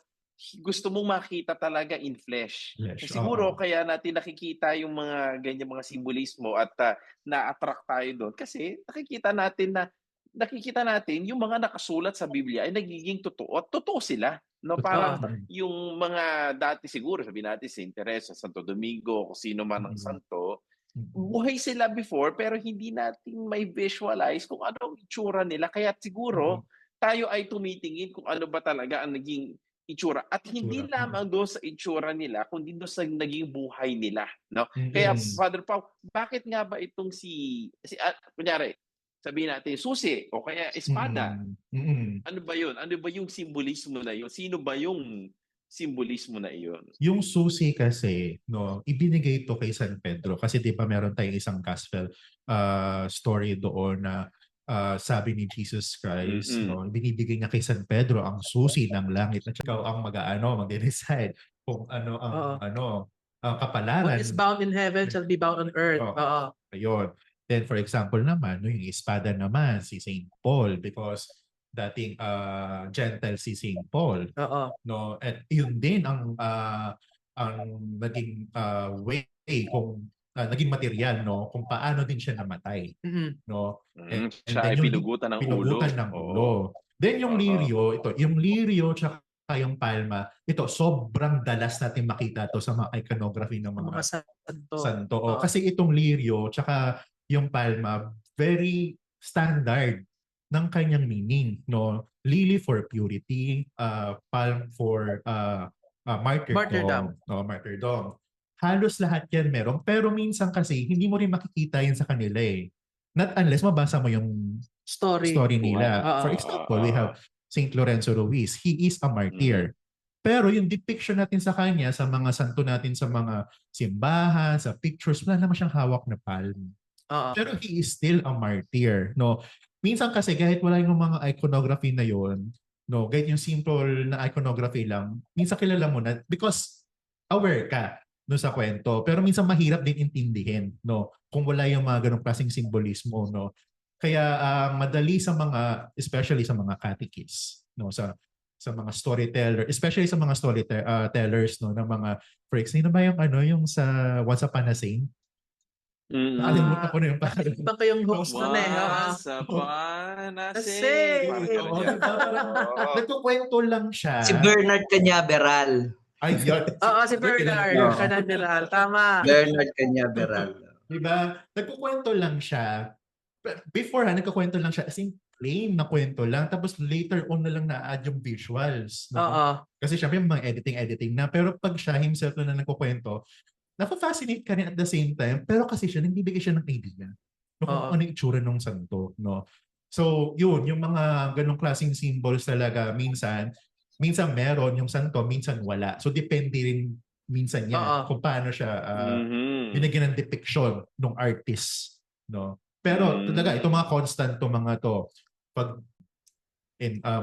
gusto mong makita talaga in flesh. Siguro kaya natin nakikita yung mga ganyan mga simbolismo at na-attract tayo doon kasi nakikita natin yung mga nakasulat sa Biblia ay nagiging totoo at totoo sila. No, parang yung mga dati siguro sabihin natin Saint Teresa, Santo Domingo, kung sino man ang santo, buhay sila before pero hindi natin may visualize kung ano ang itsura nila. Kaya siguro tayo ay tumitingin kung ano ba talaga ang naging itsura at hindi lamang doon sa itsura nila kundi doon sa naging buhay nila, no? Kaya Father Pao, bakit nga ba itong kunyari sabihin natin susi o kaya espada, ano ba yun? Ano ba yung simbolismo na yun? Sino ba yung simbolismo na iyon? Yung susi kasi, no, ibinigay ito kay San Pedro kasi di ba meron tayong isang gospel story doon na sabi ni Jesus Christ, no, binibigay niya kay San Pedro ang susi ng langit at ikaw ang mag-decide kung ano ang kapalaran. What is bound in heaven shall be bound on earth. Ayun. Then for example naman, no, yung espada naman si Saint Paul because dating gentle si Saint Paul. No, at yun din ang naging way kung naging material no kung paano din siya namatay no and siya ay pinugutan ng ulo. Then yung lirio tsaka yung palma, ito sobrang dalas natin makita to sa mga iconography ng mga santo. Kasi itong lirio tsaka yung palma very standard ng kanyang meaning, no? Lily for purity, palm for martyrdom. Halos lahat yan meron. Pero minsan kasi, hindi mo rin makikita yan sa kanila eh. Not unless mabasa mo yung story nila. For example, we have St. Lorenzo Ruiz. He is a martyr. Pero yung depiction natin sa kanya, sa mga santo natin sa mga simbahan, sa pictures, wala naman siyang hawak na palm. Pero he is still a martyr. No? Minsan kasi, kahit wala yung mga iconography na yon, no, kahit yung simple na iconography lang, minsan kilala mo na because aware ka. no sa kwento. Pero minsan mahirap din intindihin, no? Kung wala yung mga ganong klaseng simbolismo, no? Kaya madali sa mga, especially sa mga catechists, no? Sa mga storyteller, especially sa mga storytellers, no? Ng mga, for example, ba yung yung sa Once Upon a Saint? Nakalimutan ko na yung pangalan. Iba ko yung host nun eh. Once upon a Kasi, saint. Parang ganun yan. Oo. Nagkukwento lang siya. Si Bernard Cañaveral. Ay, yun. Oo, si Bernard. Oo. Canaveral. Tama. Bernard Cañaveral. Diba? Nagkukwento lang siya. Before, nagkukwento lang siya. As in, plain na kwento lang. Tapos later on na lang na-add yung visuals. No? Oo. Kasi syempre, mga editing na. Pero pag siya himself na nagkukwento, nafa-fascinate ka rin at the same time. Pero kasi siya, nagbibigay siya ng idea. No, kung ano yung itsura ng santo. No? So, yun, yung mga ganong klaseng symbols talaga, minsan meron yung santo, minsan wala. So, depende rin minsan yan kung paano siya binigyan ng depiction ng artist. No? Pero talaga, itong mga constant to mga to, pag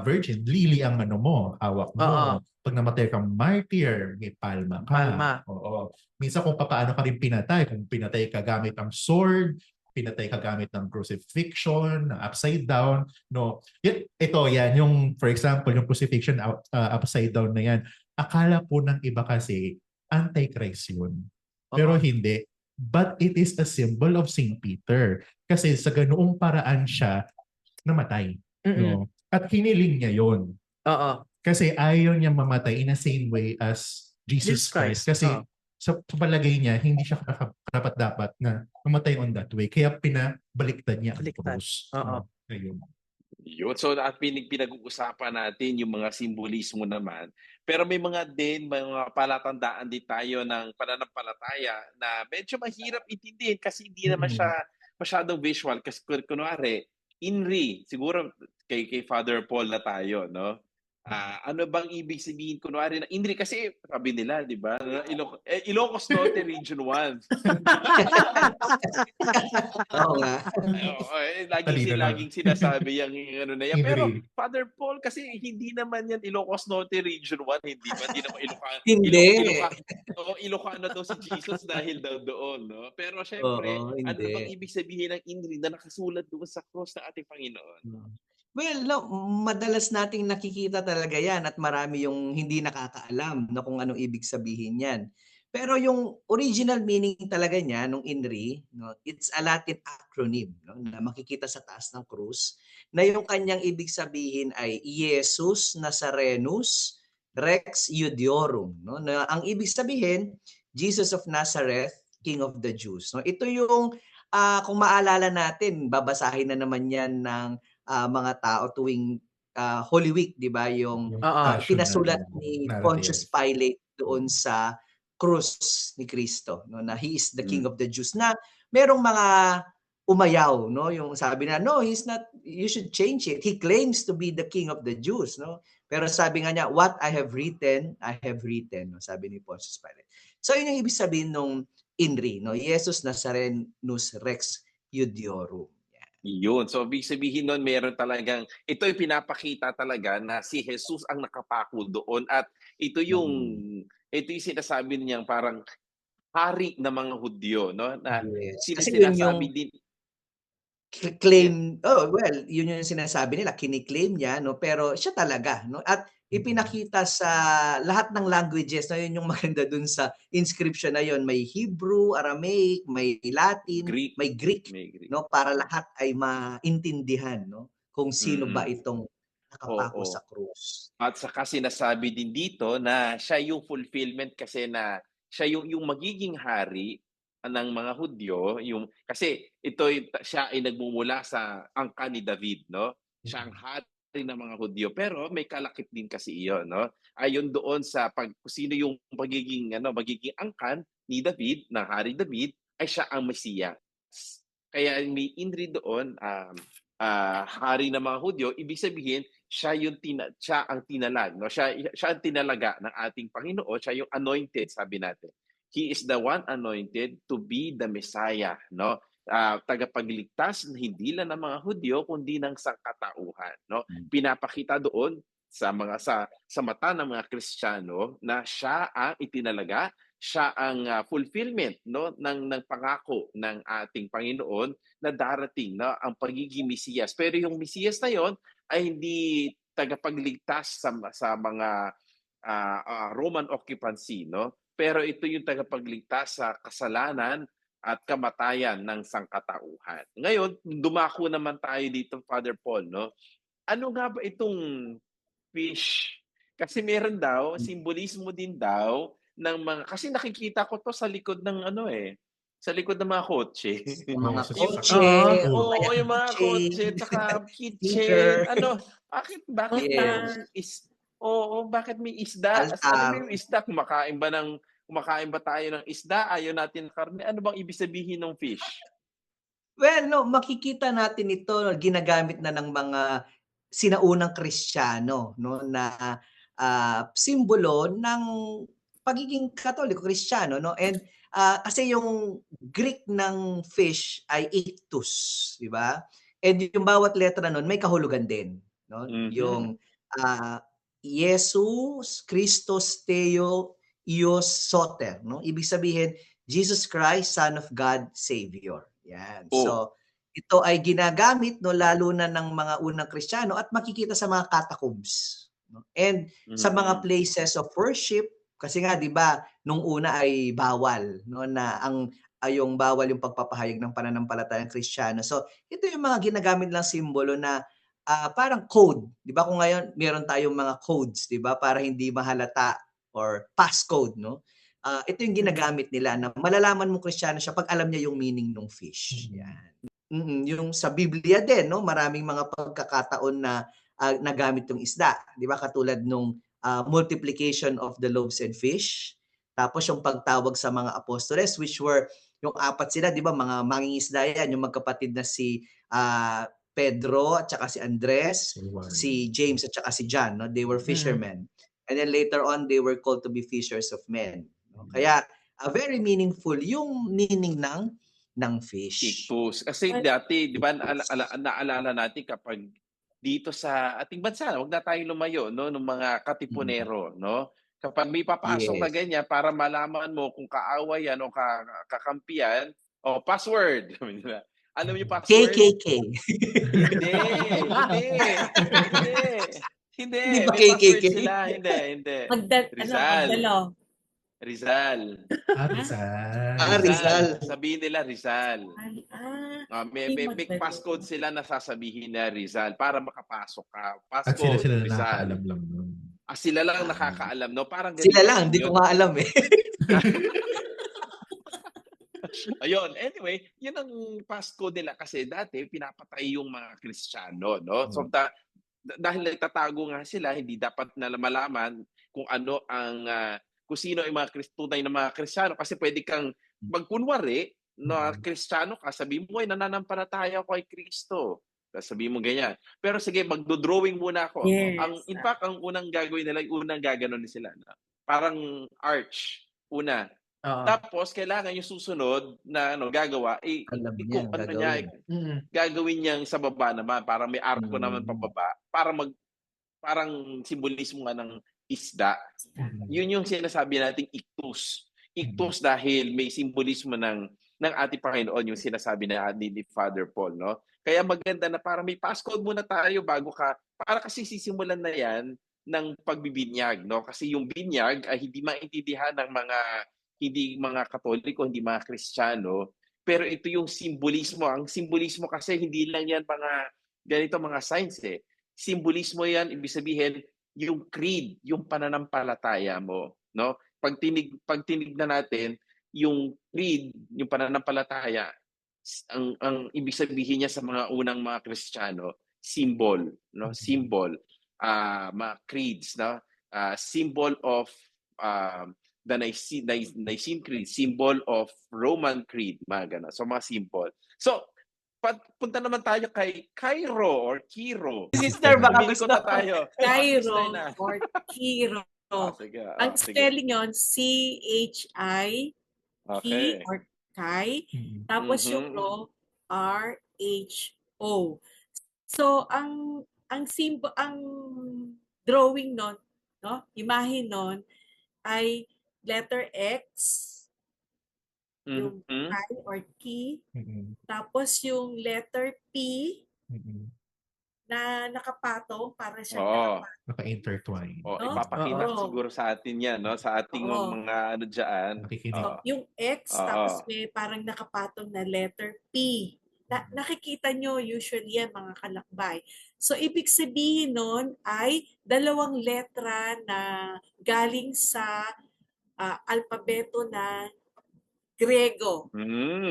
virgin, lily ang mo, hawak mo. Pag namatay kang martyr, may palma ka. Oo. Minsan kung paano ka rin pinatay, kung pinatay ka gamit ang sword, pinatay ka gamit ng crucifixion, upside down, no. Yan, yung for example, yung crucifixion upside down na yan. Akala po ng iba kasi antichrist yun. Pero hindi. But it is a symbol of St. Peter. Kasi sa ganoong paraan siya namatay. No? At hiniling niya yun. Kasi ayaw niya mamatay in the same way as Jesus Christ. Kasi sa palagay niya, hindi siya dapat na mamatay on that way. Kaya pinabaliktad niya ang cross. Ayun. Yun. So, at pinag-uusapan natin yung mga simbolismo naman. Pero may mga palatandaan din tayo ng pananampalataya na medyo mahirap intindihin kasi hindi naman siya masyadong visual. Kasi kunwari, INRI, siguro kay Father Paul na tayo, no? Ano bang ibig sabihin kunwari na INRI? Kasi sabi nila, di ba? Ilocos Norte Region 1. Oo nga. Laging sinasabi yung ano na yan. INRI. Pero Father Paul, kasi hindi naman yan Ilocos Norte Region 1. Hindi naman Ilocano. Hindi. Ilocano daw si Jesus dahil daw doon. No? Pero syempre, ano bang ibig sabihin ng INRI na nakasulat doon sa cross ng ating Panginoon? Well, madalas nating nakikita talaga yan at marami yung hindi nakakaalam na kung anong ibig sabihin yan. Pero yung original meaning talaga niya nung INRI, no, it's a Latin acronym, no, na makikita sa taas ng krus, na yung kanyang ibig sabihin ay Jesus Nazarenus Rex Iudiorum. No, na ang ibig sabihin, Jesus of Nazareth, King of the Jews. No, ito yung, kung maalala natin, babasahin na naman yan ng mga tao tuwing Holy Week, di ba? Yung pinasulat ni Pontius Pilate doon sa krus ni Cristo, no, na he is the King of the Jews, na merong mga umayaw, no, yung sabi na no, he's not, you should change it, he claims to be the King of the Jews, no, pero sabi nga niya, what I have written, no, sabi ni Pontius Pilate. So yun yung ibig sabihin nung INRI, no, Jesus Nazarenus Rex Iudiorum. Yun. So, ibig sabihin nun, meron talagang, ito yung pinapakita talaga na si Jesus ang nakapako doon at ito yung sinasabi niyang parang hari ng mga Hudyo, no? Na kasi yun yung din, claim, yun yung sinasabi nila, kiniklaim niya, no? Pero siya talaga, no? At ipinakita sa lahat ng languages, na yun yung maganda dun sa inscription na yun. May Hebrew, Aramaic, may Latin, may Greek, no? Para lahat ay maintindihan, no? Kung sino ba itong nakapako sa krus. At saka sinasabi din dito na siya yung fulfillment kasi na siya yung magiging hari ng mga Hudyo, kasi siya ay nagmumula sa angkan ni David, no? Siya ang hari ng mga Hudyo, pero may kalakip din kasi iyon, no? Ayon doon sa sino yung magiging angkan ni David, ng hari David, ay siya ang Mesiyas. Kaya may INRI doon, hari ng mga Hudyo, ibig sabihin siya ang tinalag, no? Siya ang tinalaga ng ating Panginoon, siya yung anointed, sabi natin. He is the one anointed to be the Messiah, no? Tagapagligtas hindi lang ng mga Hudyo kundi ng sangkatauhan, no? Pinapakita doon sa mata ng mga Kristiyano na siya ang itinalaga siya ang fulfillment, no, ng pangako ng ating Panginoon na darating, no, ang pagiging Mesiyas. Pero yung Mesiyas na yon ay hindi tagapagligtas sa mga Roman occupancy, no? Pero ito yung tagapagligtas sa kasalanan at kamatayan ng sangkatauhan. Ngayon, dumako naman tayo dito, Father Paul, no? Ano nga ba itong fish? Kasi meron daw, simbolismo din daw ng mga, kasi nakikita ko to sa likod ng sa likod ng mga kotse. Mga Sa kotse, sasakyan. Oo, kaya yung mga kotse, keychain, tsaka sticker. keychain, bakit Yes. bakit may isda? Ano ba Altar. yung isda? Kumakain ba tayo ng isda? Ayaw natin ng karne? Ano bang ibig sabihin ng fish? Well, no, makikita natin ito ginagamit na ng mga sinaunang Kristiyano, no, na simbolo ng pagiging Katoliko, Kristiyano, no? And kasi yung Greek ng fish ay ictus, di ba? And yung bawat letra nun may kahulugan din, no? Yung Jesus Christos Theo Ios Soter, no? Ibig sabihin Jesus Christ, Son of God, Savior. Yan. So, ito ay ginagamit, no, lalo na ng mga unang Kristiyano at makikita sa mga catacombs. No? And sa mga places of worship, kasi nga, di ba, nung una ay bawal, no, na yung bawal yung pagpapahayag ng pananampalatayang Kristiyano. So, ito yung mga ginagamit lang simbolo na parang code. Di ba, kung ngayon meron tayong mga codes, di ba, para hindi mahalata or passcode, no? Ito yung ginagamit nila na malalaman mo Kristiyano siya pag alam niya yung meaning ng fish. Yan. Yung sa Biblia din, no, maraming mga pagkakataon na nagamit yung isda, 'di ba? Katulad nung multiplication of the loaves and fish. Tapos yung pagtawag sa mga apostoles, which were yung apat sila, 'di ba? Mga mangingisda yan, yung magkapatid na si Pedro at saka si Andres, si James at saka si John, no? They were fishermen. And then later on, they were called to be fishers of men. No? Kaya very meaningful yung meaning ng fish. Ictus. Kasi dati, di ba, naalala natin kapag dito sa ating bansa, huwag na tayong lumayo, no, ng mga katipunero, no? Kapag may papasok na ganyan, para malaman mo kung kaaway yan o kakampiyan, password. Alam mo yung password? KKK. Hindi. Hindi ba May password KKK? sila. Hindi. Magdalo. Rizal. Rizal. Sabihin nila Rizal. May passcode sila na sasabihin na Rizal para makapasok ka. Passcode, At sila Rizal. nakakaalam lang nun. Sila lang nakakaalam, no? Parang Sila lang, hindi ko nga alam eh. Ayun, anyway, yun ang passcode nila kasi dati pinapatay yung mga Kristiyano, no? So dahil nagtatago nga sila, hindi dapat na malaman kung ano ang kung sino ay mga tunay na mga Kristiyano kasi pwede kang magkunwari na Kristiyano ka, sabihin mo ay nananampalataya ako kay Kristo. Sabihin mo ganyan. Pero sige, magdo-drawing muna ako. Yes. In fact, ang unang gagawin nila, unang gaganon sila. Parang arch, una. Tapos, kailangan yung susunod na gagawa, gagawin niyang sa baba naman, para may arko naman pababa, parang simbolismo nga ng isda. Yun yung sinasabi nating ictus. Ictus dahil may simbolismo ng ating Panginoon, yung sinasabi ni Father Paul, no? Kaya maganda na para may passcode muna tayo bago para kasi sisimulan na yan ng pagbibinyag, no? Kasi yung binyag ay hindi maintindihan ng mga Katoliko, hindi mga Kristiyano, pero ito yung simbolismo. Ang simbolismo kasi hindi lang yan mga signs eh. Simbolismo yan, ibig sabihin, yung creed, yung pananampalataya mo, no? Pag tinignan natin, yung creed, yung pananampalataya, ang ibig sabihin niya sa mga unang mga Kristiyano, symbol, no? Symbol, mga creeds, no? Symbol of the Nicene Creed, symbol of Roman Creed, mga ganun. So, mga symbol. So, punta naman tayo kay Cairo or Kiro. Sister, baka gusto tayo. Cairo or Kiro. Sige, ang spelling yon C-H-I K or Kai. Tapos yung ro, R-H-O. So, ang drawing nun, no? Imahe nun ay letter X, yung Mhm. I or key, Mm-mm. tapos yung letter P Mm-mm. na nakapatong, para siyang Oo. Naka-intertwine. O, no? ipapakita Oo. siguro sa atin yan, no? Sa ating Oo. mga ano dyan. Nakikinig. So, yung X, Oo. tapos may parang nakapatong na letter P. Nakikita nyo usually yan, mga kalakbay. So, ibig sabihin nun ay dalawang letra na galing sa alpabeto na Grego.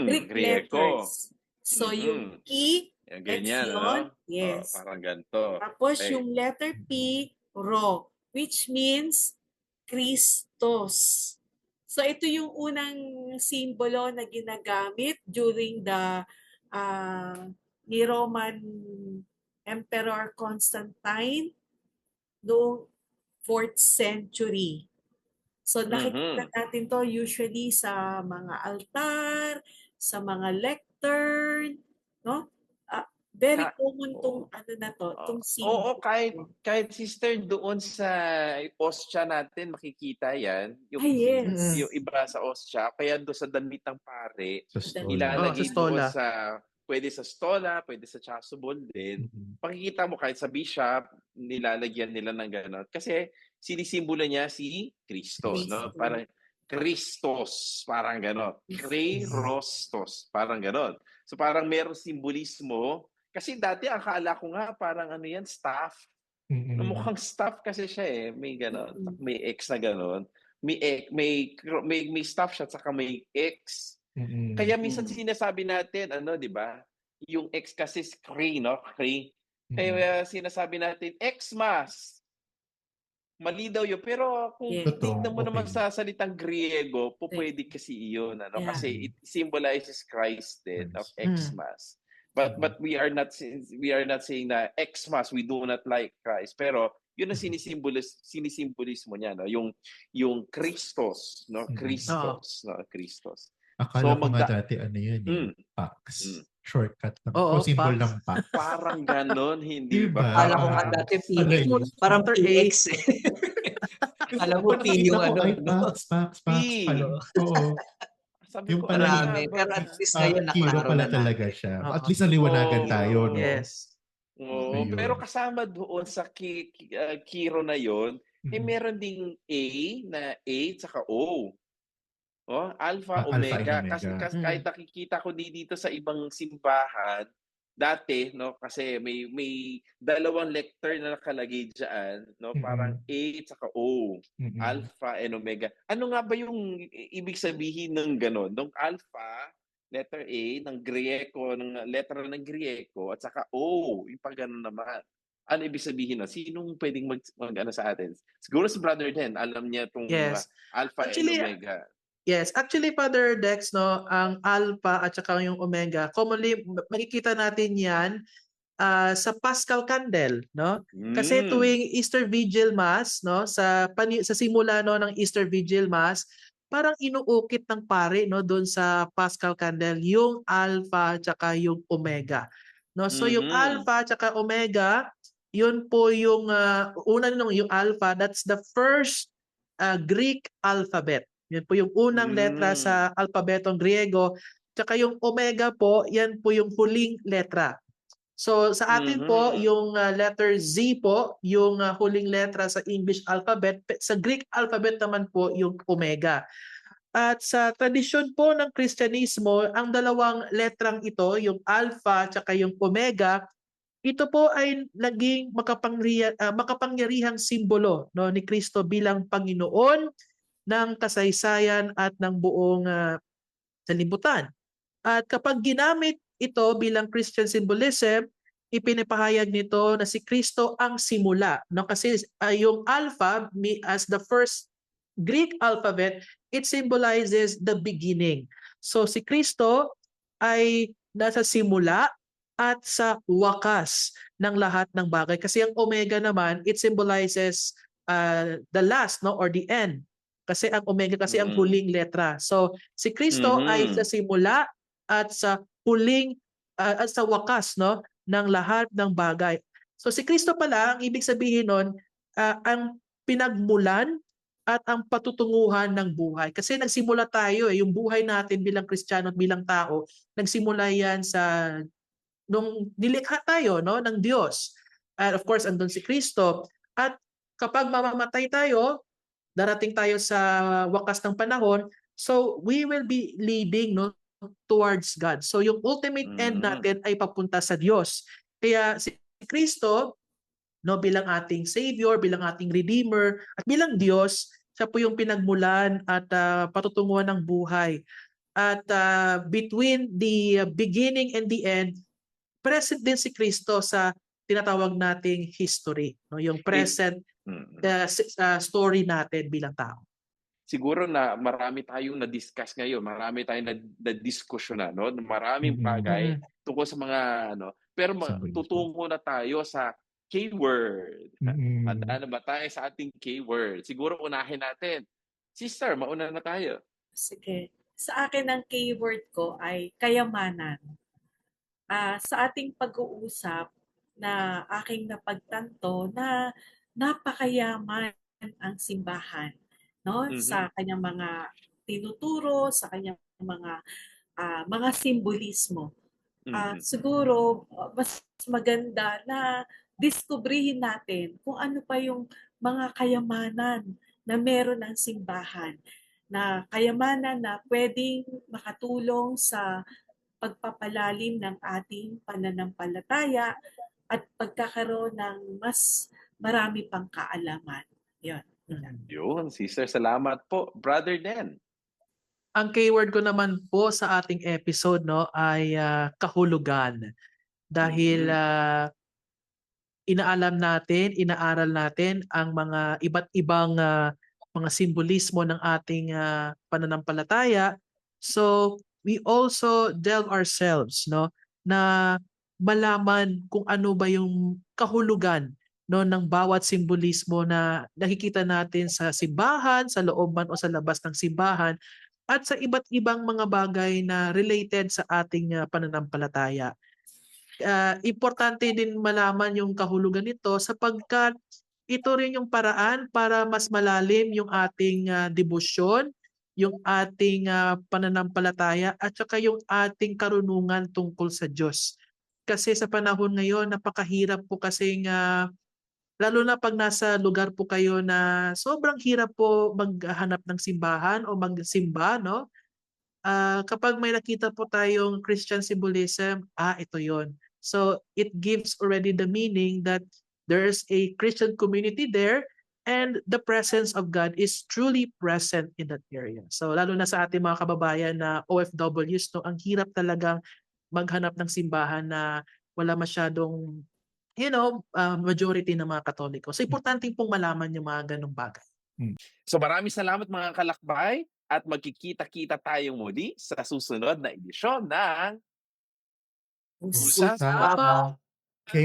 Greek Grieko. letters. So, yung key, Yan, X ganyan, yun. ano? Yes. Parang ganito. Tapos Okay. yung letter P, Rho, which means Christos. So ito yung unang simbolo na ginagamit during the ni Roman Emperor Constantine noong 4th century. So nakikita natin to usually sa mga altar, sa mga lectern, no? Very common tong ano na to, tong Oo, symbol. kahit sister doon sa ostya natin makikita yan. Yung, Yes. yung iba sa ostya, kaya doon sa damit ng pare, Sa stola. ilalagay sa stola. doon sa, pwede sa stola, pwede sa chasuble din. Pakikita mo kahit sa bishop, nilalagyan nila ng gano'n. Kasi sinisimbolo niya si Christos, no? Parang Christos, parang gano'n. Christos, parang gano'n. So parang meron simbolismo. Kasi dati akala ko nga parang ano yan, staff. Mukhang staff kasi siya eh. May gano'n. May X na gano'n. May staff siya saka may X. Kaya minsan sinasabi natin, ano, di ba? Yung X kasi is Cree, no? Cree. Kaya sinasabi natin, Xmas. Mali daw yun. Pero kung tignan mo naman sa salitang Griego, pwede kasi iyon. Ano? Kasi it symbolizes Christ din of Xmas. But we are not saying na Xmas, we do not like Christ. Pero yun ang sinisimbolismo niya, no? Yung Christos, no? Christos, no? Christos. Akala ko nga dati ano yun eh, Pax. Shortcut lang. O symbol ng Pax. Parang ganon, hindi ba? Akala ko nga dati parang PX eh. Alam mo, P yung ano. Pax. Oo. Sabi yung ko, marami. Pero at least ngayon Kiro naklaro pala na talaga natin. siya. At least naliwanagan tayo, no? Yes. Oo, pero kasama doon sa Kiro na yon, meron ding A na A tsaka O. Oh, Alpha, Omega. Kasi kahit nakikita ko dito sa ibang simbahan, dati, no, kasi may dalawang lector na nakalagay diyan, no, parang A tsaka O, Alpha and Omega. Ano nga ba yung ibig sabihin ng gano'n? Ng Alpha, letter A ng Grieko, ng letra ng Grieko, at saka O, yung pag gano'n naman. Ano ibig sabihin na? Sinong pwedeng mag-ano sa atin? Siguro si Brother Den, alam niya itong Alpha and Omega. Yes, actually Father Dex, no, ang alpha at saka yung omega, commonly makikita natin 'yan sa Paschal Candle, no? Kasi tuwing Easter Vigil Mass, no, sa simula no ng Easter Vigil Mass, parang inuukit ng pare, no, doon sa Paschal Candle yung alpha at saka yung omega. No, so yung alpha at saka omega, yun po yung una nung yung alpha, that's the first Greek alphabet. Yan po yung unang letra sa alpabetong Griego. Tsaka yung omega po, yan po yung huling letra. So sa atin po, yung letter Z po, yung huling letra sa English alphabet. Sa Greek alphabet naman po yung omega. At sa tradisyon po ng Kristyanismo, ang dalawang letrang ito, yung alpha at yung omega, ito po ay naging makapangyarihang simbolo, no, ni Kristo bilang Panginoon ng kasaysayan at ng buong sanlibutan. At kapag ginamit ito bilang Christian symbolism, ipinapahayag nito na si Kristo ang simula. No? Kasi yung alpha, as the first Greek alphabet, it symbolizes the beginning. So si Kristo ay nasa simula at sa wakas ng lahat ng bagay. Kasi ang omega naman, it symbolizes the last, no, or the end. Kasi ang omega kasi ang huling letra. So si Kristo ay sa simula at sa huling at sa wakas, no, ng lahat ng bagay. So si Kristo pala, ang ibig sabihin nun, ang pinagmulan at ang patutunguhan ng buhay. Kasi nagsimula tayo yung buhay natin bilang Kristiyano at bilang tao, nagsimula yan sa nung nilikha tayo no ng Diyos. And of course andun si Kristo, at kapag mamamatay tayo, darating tayo sa wakas ng panahon, so we will be leading no towards God. So yung ultimate end natin ay papunta sa Diyos. Kaya si Kristo no bilang ating savior, bilang ating redeemer at bilang Diyos, siya po yung pinagmulan at patutunguhan ng buhay. At between the beginning and the end, present din si Kristo sa tinatawag nating history, no? Yung present story natin bilang tao. Siguro na marami tayong na-discuss ngayon, marami tayong na-diskusyon no? Maraming bagay tungkol sa mga pero tutungo na tayo sa keyword. Handa ba tayo sa ating keyword? Siguro unahin natin. Sister, mauna na tayo. Sige. Sa akin ang keyword ko ay kayamanan. Sa ating pag-uusap na aking napagtanto na napakayaman ang simbahan, no? Sa kanyang mga tinuturo, sa kanyang mga simbolismo. Siguro mas maganda na diskubrihin natin kung ano pa yung mga kayamanan na meron ng simbahan, na kayamanan na pwedeng makatulong sa pagpapalalim ng ating pananampalataya at pagkakaroon ng mas marami pang kaalaman. Yun, sister, salamat po. Brother Den. Ang keyword ko naman po sa ating episode no ay kahulugan. Dahil inaaral natin ang mga iba't ibang mga simbolismo ng ating pananampalataya. So we also delve ourselves no na malaman kung ano ba yung kahulugan no ng bawat simbolismo na nakikita natin sa simbahan, sa loob man o sa labas ng simbahan, at sa iba't ibang mga bagay na related sa ating pananampalataya. Importante din malaman yung kahulugan nito sapagkat ito rin yung paraan para mas malalim yung ating debosyon, yung ating pananampalataya at saka yung ating karunungan tungkol sa Diyos. Kasi sa panahon ngayon, napakahirap po kasi lalo na pag nasa lugar po kayo na sobrang hirap po maghanap ng simbahan o magsimba, no? Kapag may nakita po tayong Christian symbolism, ito yon. So it gives already the meaning that there's a Christian community there and the presence of God is truly present in that area. So lalo na sa ating mga kababayan na OFWs, no, ang hirap talagang maghanap ng simbahan na wala masyadong majority ng mga Katoliko. So importante pong malaman yung mga ganung bagay. So maraming salamat mga kalakbay at magkikita-kita tayong muli sa susunod na edisyon ng Usapang K.